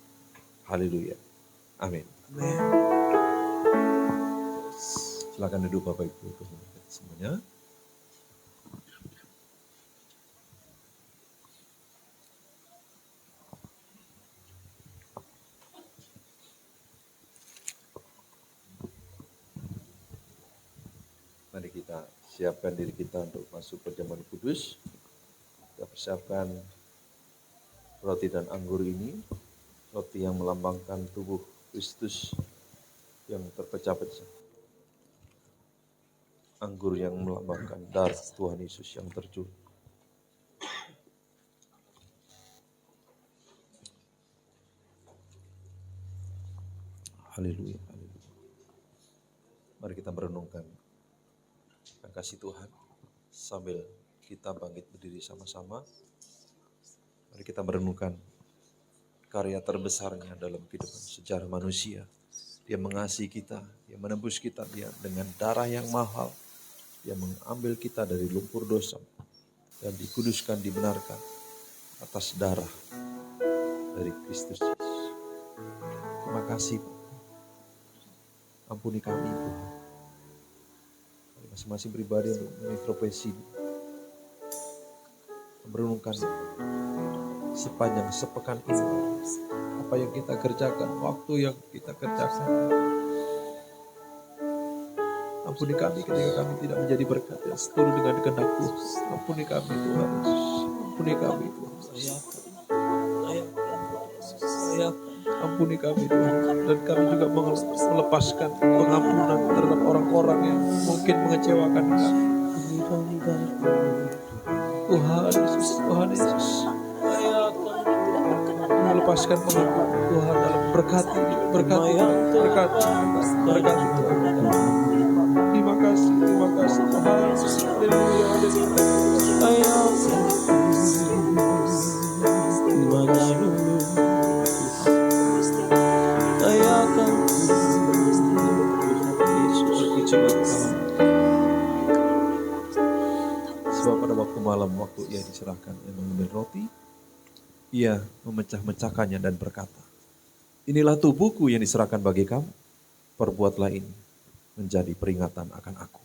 Haleluya. Amin. Amin. Silakan duduk Bapak Ibu semuanya. Mari kita siapkan diri kita untuk masuk perjamuan kudus. Kita persiapkan roti dan anggur ini. Roti yang melambangkan tubuh Kristus yang terpecah-pecah. Anggur yang melambangkan darah Tuhan Yesus yang terjun. Haleluya, haleluya. Mari kita merenungkan kasih Tuhan Sambil kita bangkit berdiri sama-sama, mari kita merenungkan karya terbesarnya dalam kehidupan sejarah manusia. Dia mengasihi kita, dia menebus kita, dia dengan darah yang mahal, dia mengambil kita dari lumpur dosa dan dikuduskan, dibenarkan atas darah dari Kristus Yesus. Terima kasih, ampuni kami Tuhan. Masing-masing pribadi untuk mengintrospeksi, merenungkan sepanjang sepekan ini apa yang kita kerjakan, waktu yang kita kerjakan. Ampuni kami ketika kami tidak menjadi berkat yang seturut dengan kehendak Tuhan. Ampuni kami Tuhan Yesus. Ampuni kami Tuhan. Ampuni kami Tuhan. Dan kami juga melepaskan pengampunan terhadap orang-orang yang mungkin mengecewakan kami. Tuhan Yesus, Tuhan Yesus. Melepaskan pengampunan Tuhan dalam berkati Tuhan. Terima kasih Tuhan. Haleluya, sebab pada waktu malam, waktu ia diserahkan, ia mengambil roti, ia memecah-mecahkannya dan berkata, inilah tubuhku yang diserahkan bagi kamu, perbuatlah ini menjadi peringatan akan aku.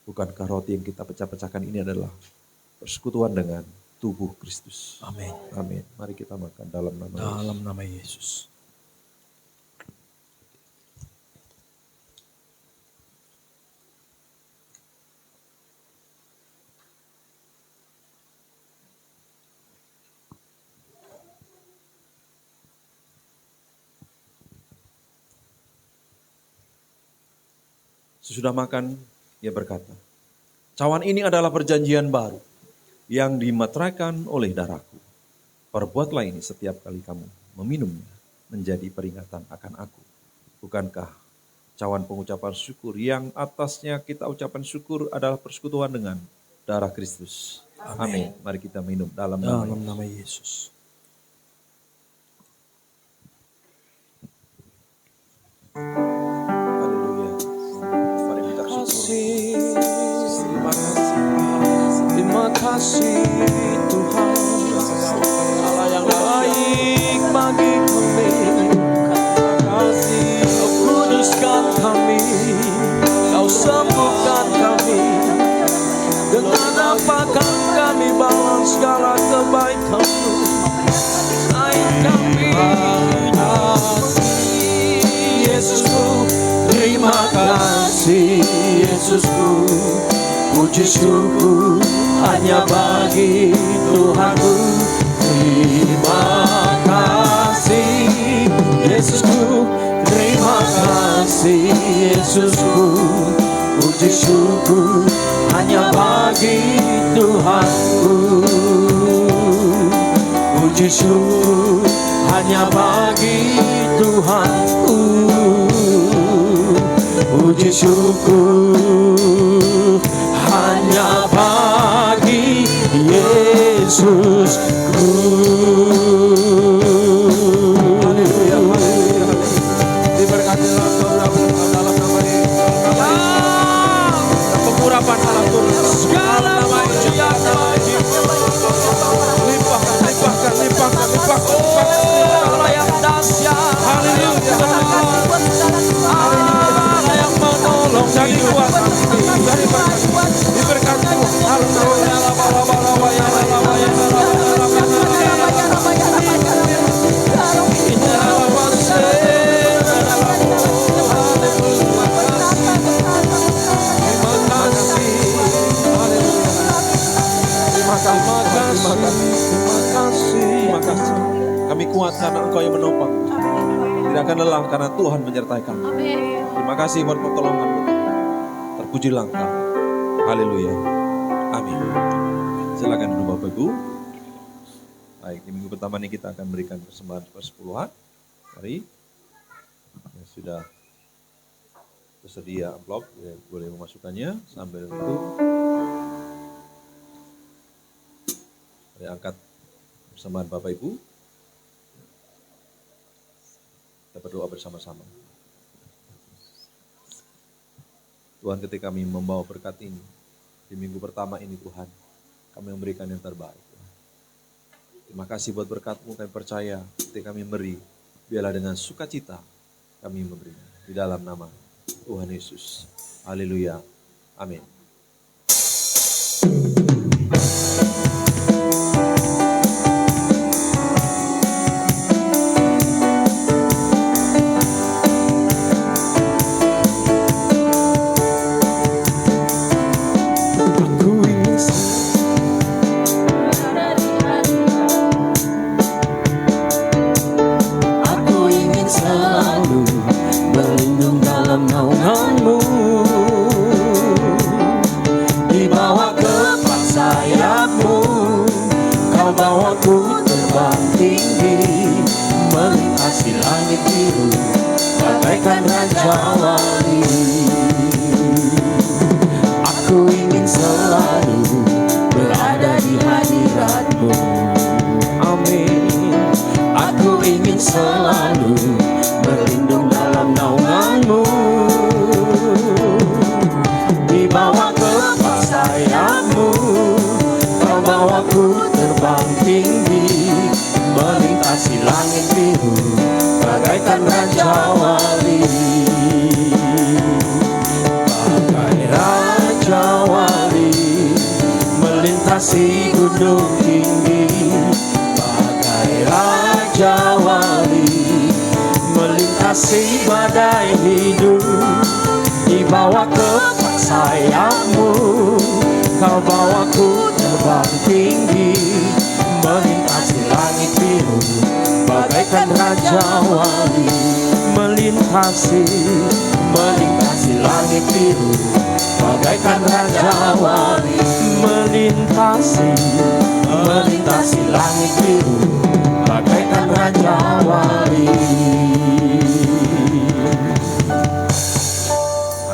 Bukankah roti yang kita pecah-pecahkan ini adalah persekutuan dengan tubuh Kristus? Amin. Amin. Mari kita makan dalam nama Yesus. Dalam nama Yesus. Sesudah makan, ia berkata, cawan ini adalah perjanjian baru yang dimeteraikan oleh darahku. Perbuatlah ini setiap kali kamu meminumnya menjadi peringatan akan aku. Bukankah cawan pengucapan syukur yang atasnya kita ucapan syukur adalah persekutuan dengan darah Kristus? Amin. Mari kita minum dalam nama Yesus. Terima kasih Tuhan, Allah yang baik bagi kami. Kau kuduskan kami, Kau sembuhkan kami. Dengan apakah kami balas segala kebaikan-Mu? Selain kami, Yesusku, terima kasih Yesusku. Puji syukur hanya bagi Tuhanku. Terima kasih Yesusku. Terima kasih Yesusku. Puji syukur hanya bagi Tuhanku. Puji syukur hanya bagi Tuhanku. Puji syukur hanya bagi Yesusku. Haleluya, haleluya. Diberkatilah dalam nama Yesus. Pengurapan Allah turun. Segala pujian bagi Limpahkan. Allah yang dahsyat. Haleluya. Allah yang menolong Jadi kuasa. Diberkati. Haleluya. Terima kasih. Kami kuat karena Engkau yang menopang. Tidak akan lelah karena Tuhan menyertai kami. Terima kasih buat pertolongan-Mu. Terpujilah Engkau. Haleluya. Amin. Silakan duduk Bapak Ibu. Baik, di minggu pertama ini kita akan berikan persembahan persepuluhan. Mari. Yang sudah tersedia amplop, ya, boleh memasukkannya. Sambil itu Mari angkat bersamaan Bapak Ibu. Kita berdoa bersama-sama. Tuhan, ketika kami membawa berkat ini, di minggu pertama ini Tuhan, kami memberikan yang terbaik. Terima kasih buat berkat-Mu, kami percaya ketika kami memberi, biarlah dengan sukacita kami memberinya. Di dalam nama Tuhan Yesus. Haleluya. Amin.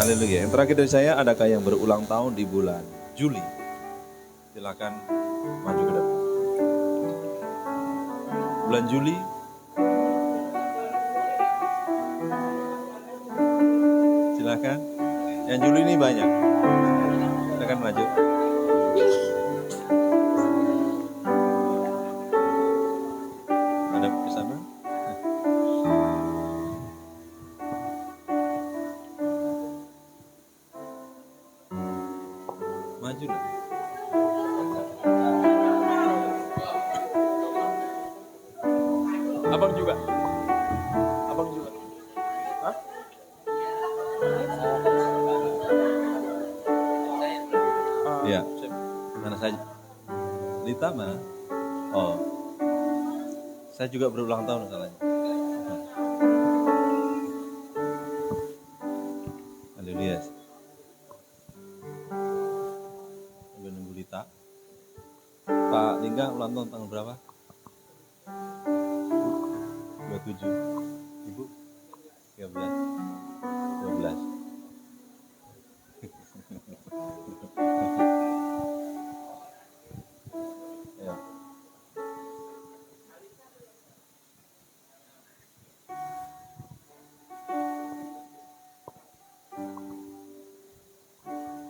Haleluya. Yang terakhir dari saya, adakah yang berulang tahun di bulan Juli? Silakan maju ke depan. Bulan Juli. Silakan. Yang Juli ini banyak. Silakan maju. Ada bersama? Maju lah. Abang juga. Abang juga. Hah? Iya. Mana saja? Lita mana? Oh. Saya juga berulang tahun salahnya. Haleluya. Sambil nunggu Lita. Pak Lingga ulang tahun tanggal berapa? 27. Ibu? 13. 12. Ya.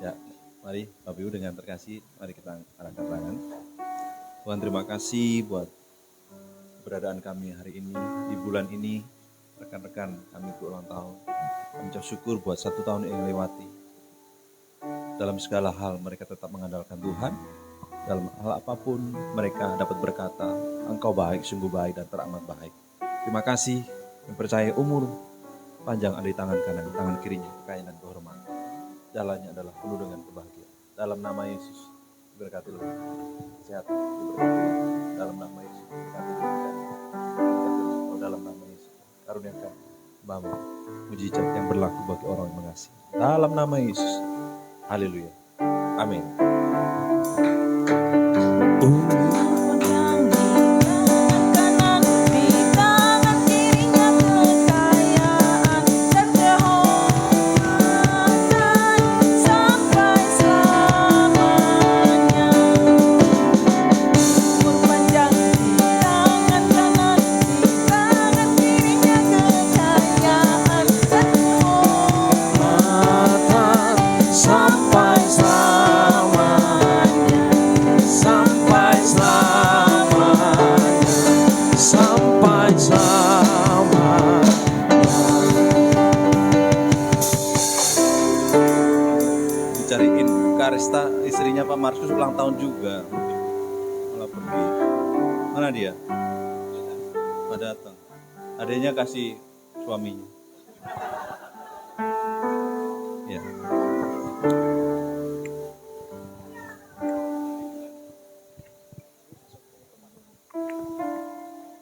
Ya, mari Bapak Ibu dengan terkasih, mari kita arahkan tangan. Tuhan, terima kasih buat keberadaan kami hari ini, di bulan ini, rekan-rekan kami berulang tahun. Kami ucap syukur buat 1 tahun yang lewati. Dalam segala hal mereka tetap mengandalkan Tuhan. Dalam hal apapun mereka dapat berkata, Engkau baik, sungguh baik dan teramat baik. Terima kasih, yang percaya umur panjang ada di tangan kanan, tangan kirinya, kekayaan dan kehormatan. Jalannya adalah penuh dengan kebahagiaan. Dalam nama Yesus, diberkatilah. Kesehatan, diberkatilah. Dalam nama Yesus, diberkatilah. Dalam nama Yesus, karuniakan Bapa, mujizat yang berlaku bagi orang yang mengasihi. Dalam nama Yesus, haleluya, amin. juga malah pergi. Mana dia? Nggak datang. Adanya kasih suaminya. Ya.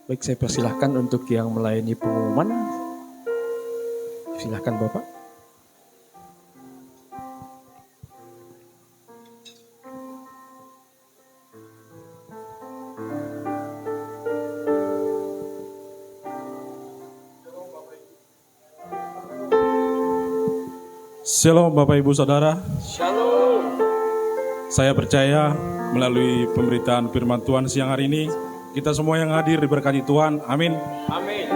Baik, saya persilahkan untuk yang melayani pengumuman. Silahkan Bapak. Shalom Bapak Ibu Saudara. Shalom. Saya percaya melalui pemberitaan firman Tuhan siang hari ini, kita semua yang hadir diberkati Tuhan. Amin. Amin.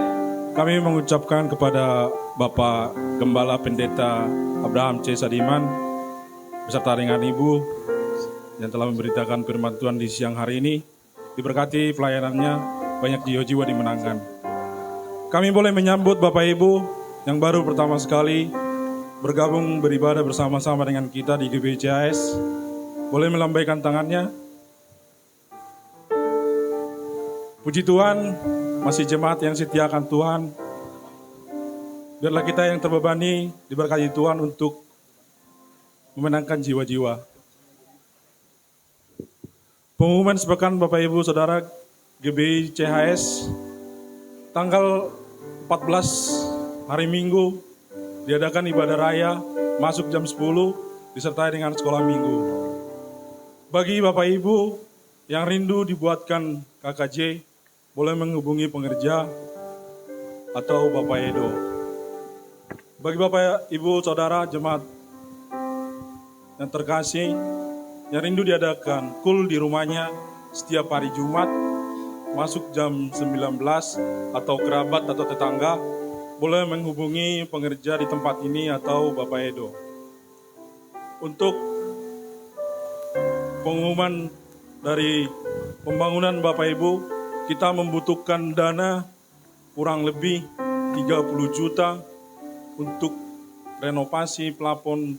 Kami mengucapkan kepada Bapak Gembala Pendeta Abraham C. Sadiman beserta dengan Ibu yang telah memberitakan firman Tuhan di siang hari ini. Diberkati pelayanannya, banyak jiwa-jiwa dimenangkan. Kami boleh menyambut Bapak Ibu yang baru pertama sekali bergabung beribadah bersama-sama dengan kita di GBCAS. Boleh melambaikan tangannya. Puji Tuhan, masih jemaat yang setia akan Tuhan. Biarlah kita yang terbebani diberkati Tuhan untuk memenangkan jiwa-jiwa. Pengumuman sepekan Bapak Ibu Saudara GBI CHS tanggal 14 hari Minggu diadakan ibadah raya masuk jam 10 disertai dengan sekolah minggu. Bagi Bapak Ibu yang rindu dibuatkan KKJ, boleh menghubungi pengerja atau Bapak Edo. Bagi Bapak Ibu Saudara jemaat yang terkasih, yang rindu diadakan kul di rumahnya setiap hari Jumat masuk jam 19 atau kerabat atau tetangga, boleh menghubungi pengerja di tempat ini atau Bapak Edo. Untuk pengumuman dari pembangunan Bapak Ibu, kita membutuhkan dana kurang lebih 30 juta untuk renovasi plafon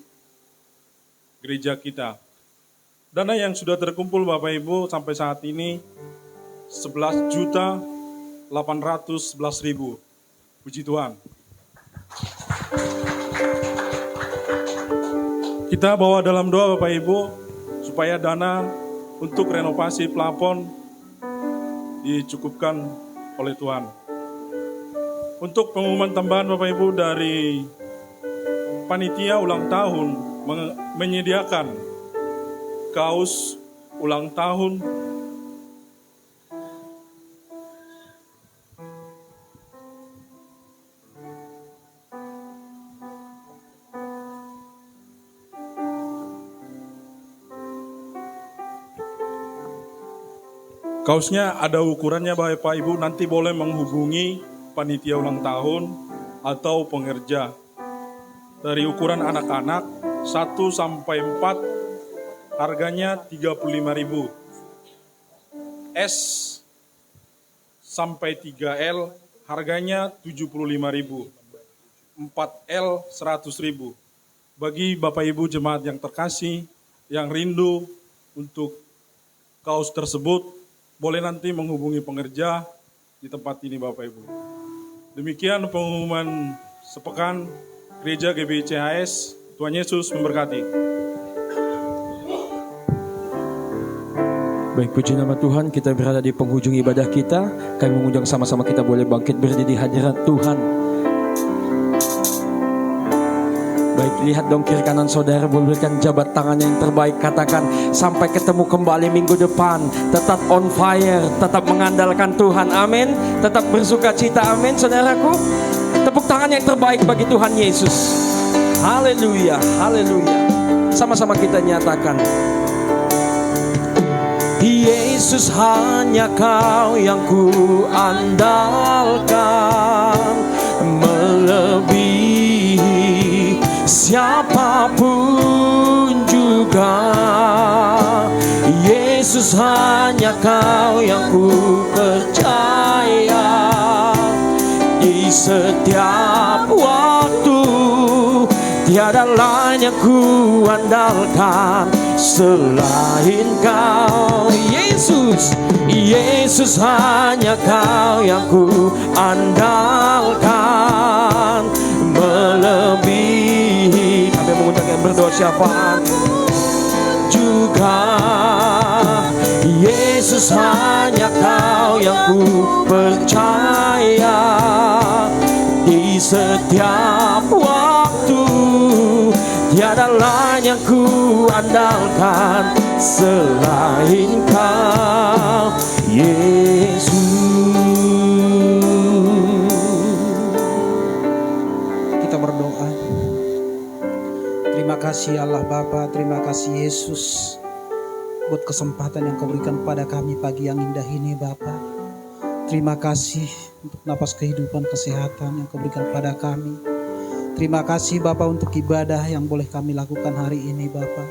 gereja kita. Dana yang sudah terkumpul Bapak Ibu sampai saat ini 11.811.000. Puji Tuhan. Kita bawa dalam doa Bapak Ibu supaya dana untuk renovasi plafon dicukupkan oleh Tuhan. Untuk pengumuman tambahan Bapak Ibu dari panitia ulang tahun menyediakan kaos ulang tahun kaosnya ada ukurannya Bapak Ibu, nanti boleh menghubungi panitia ulang tahun atau pengerja. Dari ukuran anak-anak 1 sampai 4 harganya 35.000. S sampai 3L harganya 75.000. 4L 100.000. Bagi Bapak Ibu jemaat yang terkasih, yang rindu untuk kaos tersebut, boleh nanti menghubungi pengerja di tempat ini Bapak Ibu. Demikian pengumuman sepekan Gereja GBI CHS. Tuhan Yesus memberkati. Baik, puji nama Tuhan, kita berada di penghujung ibadah kita. Kami mengundang sama-sama kita boleh bangkit berdiri di hadirat Tuhan. Baik, lihat dong kiri kanan saudara, berikan jabat tangannya yang terbaik. Katakan, sampai ketemu kembali minggu depan. Tetap on fire, tetap mengandalkan Tuhan, amin. Tetap bersuka cita, amin saudaraku. Tepuk tangan yang terbaik bagi Tuhan Yesus. Haleluya, haleluya. Sama-sama kita nyatakan, Yesus hanya Kau yang ku andalkan, melebihi siapapun juga. Yesus hanya Kau yang ku percaya. Di setiap waktu tiada lain yang ku andalkan. selain Kau. Yesus, Yesus hanya Kau yang ku andalkan, melebihi. Kami mengundang yang berdoa syafaat juga. Yesus hanya Kau yang ku percaya, di setiap waktu tiada lain yang ku andalkan selain Kau, Yesus. Kita berdoa. Terima kasih Allah Bapa, terima kasih Yesus buat kesempatan yang Kau berikan kepada kami pagi yang indah ini Bapa. Terima kasih untuk napas kehidupan, kesehatan yang Kau berikan kepada kami. Terima kasih Bapa untuk ibadah yang boleh kami lakukan hari ini Bapa.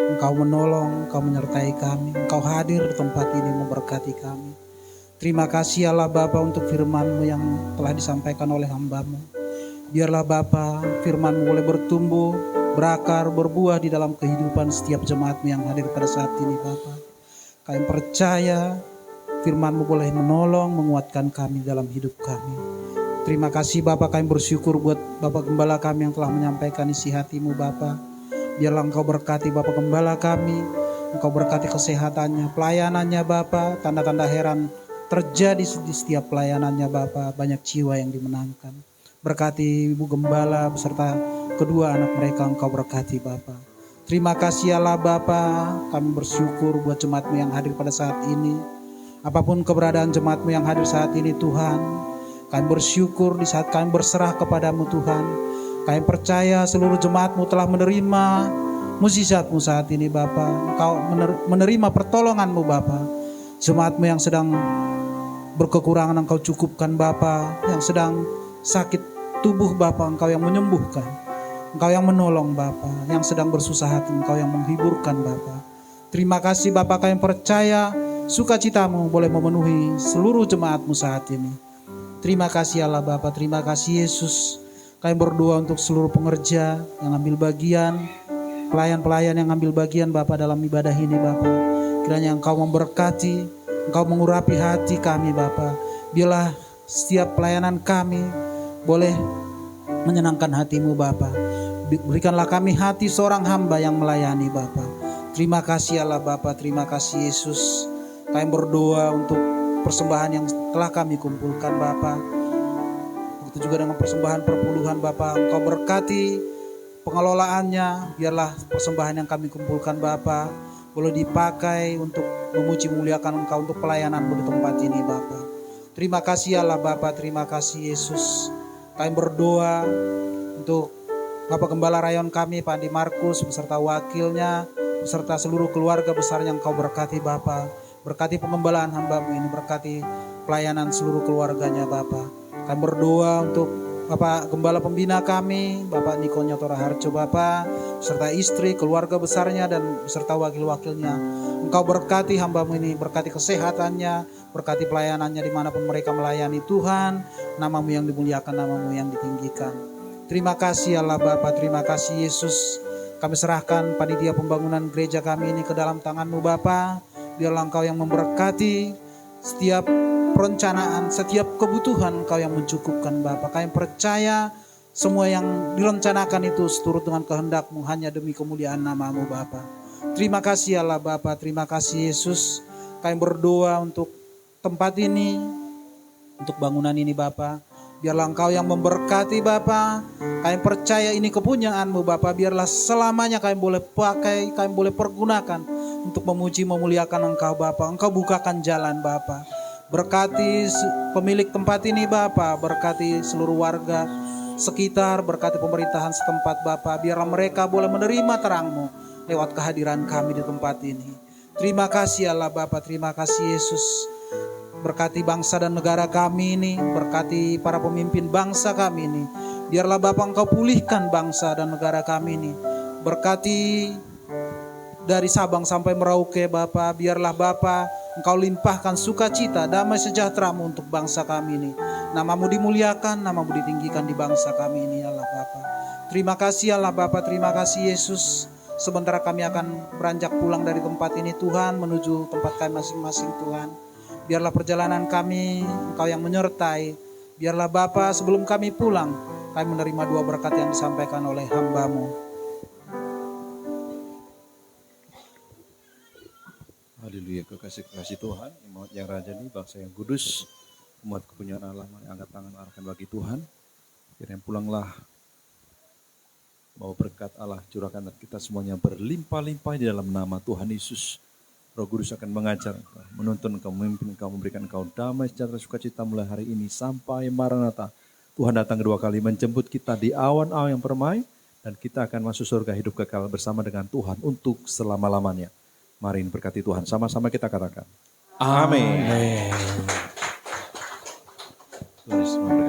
Engkau menolong, Engkau menyertai kami, Engkau hadir di tempat ini memberkati kami. Terima kasih Allah Bapa untuk firman-Mu yang telah disampaikan oleh hamba-Mu. Biarlah Bapa firman-Mu boleh bertumbuh, berakar, berbuah di dalam kehidupan setiap jemaat-Mu yang hadir pada saat ini Bapa. Kami percaya firman-Mu boleh menolong, menguatkan kami dalam hidup kami. Terima kasih Bapa, kami bersyukur buat Bapak Gembala kami yang telah menyampaikan isi hati-Mu Bapa. Biarlah Engkau berkati Bapak Gembala kami, Engkau berkati kesehatannya, pelayanannya Bapa. Tanda-tanda heran terjadi di setiap pelayanannya Bapa, banyak jiwa yang dimenangkan. Berkati Ibu Gembala beserta kedua anak mereka, Engkau berkati Bapa. Terima kasih Allah Bapa, kami bersyukur buat jemaat-Mu yang hadir pada saat ini. Apapun keberadaan jemaat-Mu yang hadir saat ini Tuhan, kami bersyukur di saat kami berserah kepadamu Tuhan. Kami percaya seluruh jemaat-Mu telah menerima mukjizat-Mu saat ini Bapa. Engkau menerima pertolongan-Mu Bapa. Jemaat-Mu yang sedang berkekurangan Engkau cukupkan Bapa. Yang sedang sakit tubuh Bapa, Engkau yang menyembuhkan. Engkau yang menolong Bapa. Yang sedang bersusah hati, Engkau yang menghiburkan Bapa. Terima kasih Bapa, kami percaya sukacita-Mu boleh memenuhi seluruh jemaat-Mu saat ini. Terima kasih Allah Bapa, terima kasih Yesus. Kami berdoa untuk seluruh pengerja yang ambil bagian, pelayan-pelayan yang ambil bagian Bapa dalam ibadah ini Bapa. Kiranya Engkau memberkati, Engkau mengurapi hati kami Bapa. Biarlah setiap pelayanan kami boleh menyenangkan hati-Mu Bapa. Berikanlah kami hati seorang hamba yang melayani Bapa. Terima kasih Allah Bapa, terima kasih Yesus. Kami berdoa untuk persembahan yang telah kami kumpulkan Bapa. Begitu juga dengan persembahan perpuluhan Bapa. Engkau berkati pengelolaannya. Biarlah persembahan yang kami kumpulkan Bapa boleh dipakai untuk memuji muliakan Engkau untuk pelayanan-Mu di tempat ini Bapa. Terima kasih Allah Bapa, terima kasih Yesus. Kami berdoa untuk Bapak Gembala Rayon kami Pak Andi Markus beserta wakilnya, beserta seluruh keluarga besar yang Engkau berkati Bapa. Berkati pengembalaan hamba-Mu ini, berkati pelayanan seluruh keluarganya Bapa. Kami berdoa untuk Bapak Gembala Pembina kami, Bapak Niko Nyotora Harjo Bapa, beserta istri, keluarga besarnya dan beserta wakil-wakilnya. Engkau berkati hamba-Mu ini, berkati kesehatannya, berkati pelayanannya dimanapun mereka melayani Tuhan. Nama-Mu yang dimuliakan, nama-Mu yang ditinggikan. Terima kasih Allah Bapa, terima kasih Yesus. Kami serahkan panitia pembangunan gereja kami ini ke dalam tangan-Mu Bapa. Biarlah Engkau yang memberkati setiap perencanaan, setiap kebutuhan Engkau yang mencukupkan Bapa. Kami percaya semua yang direncanakan itu seturut dengan kehendak-Mu hanya demi kemuliaan nama-Mu Bapa. Terima kasih Allah Bapa, terima kasih Yesus. Kami berdoa untuk tempat ini, untuk bangunan ini Bapa. Biarlah Engkau yang memberkati Bapa. Kami percaya ini kepunyaan-Mu Bapa. Biarlah selamanya kami boleh pakai, kami boleh pergunakan untuk memuji memuliakan Engkau Bapa. Engkau bukakan jalan Bapa. Berkati pemilik tempat ini Bapa. Berkati seluruh warga sekitar. Berkati pemerintahan setempat Bapa. Biarlah mereka boleh menerima terang-Mu lewat kehadiran kami di tempat ini. Terima kasih Allah Bapa. Terima kasih Yesus. Berkati bangsa dan negara kami ini. Berkati para pemimpin bangsa kami ini. Biarlah Bapa Engkau pulihkan bangsa dan negara kami ini. Berkati dari Sabang sampai Merauke Bapa. Biarlah Bapa Engkau limpahkan sukacita, damai sejahtera-Mu untuk bangsa kami ini. Nama-Mu dimuliakan, nama-Mu ditinggikan di bangsa kami ini Allah Bapa. Terima kasih Allah Bapa, terima kasih Yesus. Sebentar kami akan beranjak pulang dari tempat ini Tuhan, menuju tempat kami masing-masing Tuhan. Biarlah perjalanan kami Engkau yang menyertai. Biarlah Bapa sebelum kami pulang, kami menerima dua berkat yang disampaikan oleh hamba-Mu. Haleluya, kekasih Tuhan, umat yang rajani, bangsa yang kudus, umat kepunyaan Allah, mari angkat tangan arahkan bagi Tuhan. Kiranya pulanglah, bawa berkat Allah curahkan kita semuanya berlimpah-limpah di dalam nama Tuhan Yesus. Roh Kudus akan mengajar engkau, menuntun engkau, memimpin engkau, memberikan engkau damai, sejahtera, sukacita mulai hari ini sampai Maranatha. Tuhan datang kedua kali menjemput kita di awan-awan yang permai, dan kita akan masuk surga hidup kekal bersama dengan Tuhan untuk selama-lamanya. Mari berkati Tuhan, sama-sama kita katakan. Amin. Tuhan Yesus memberkati.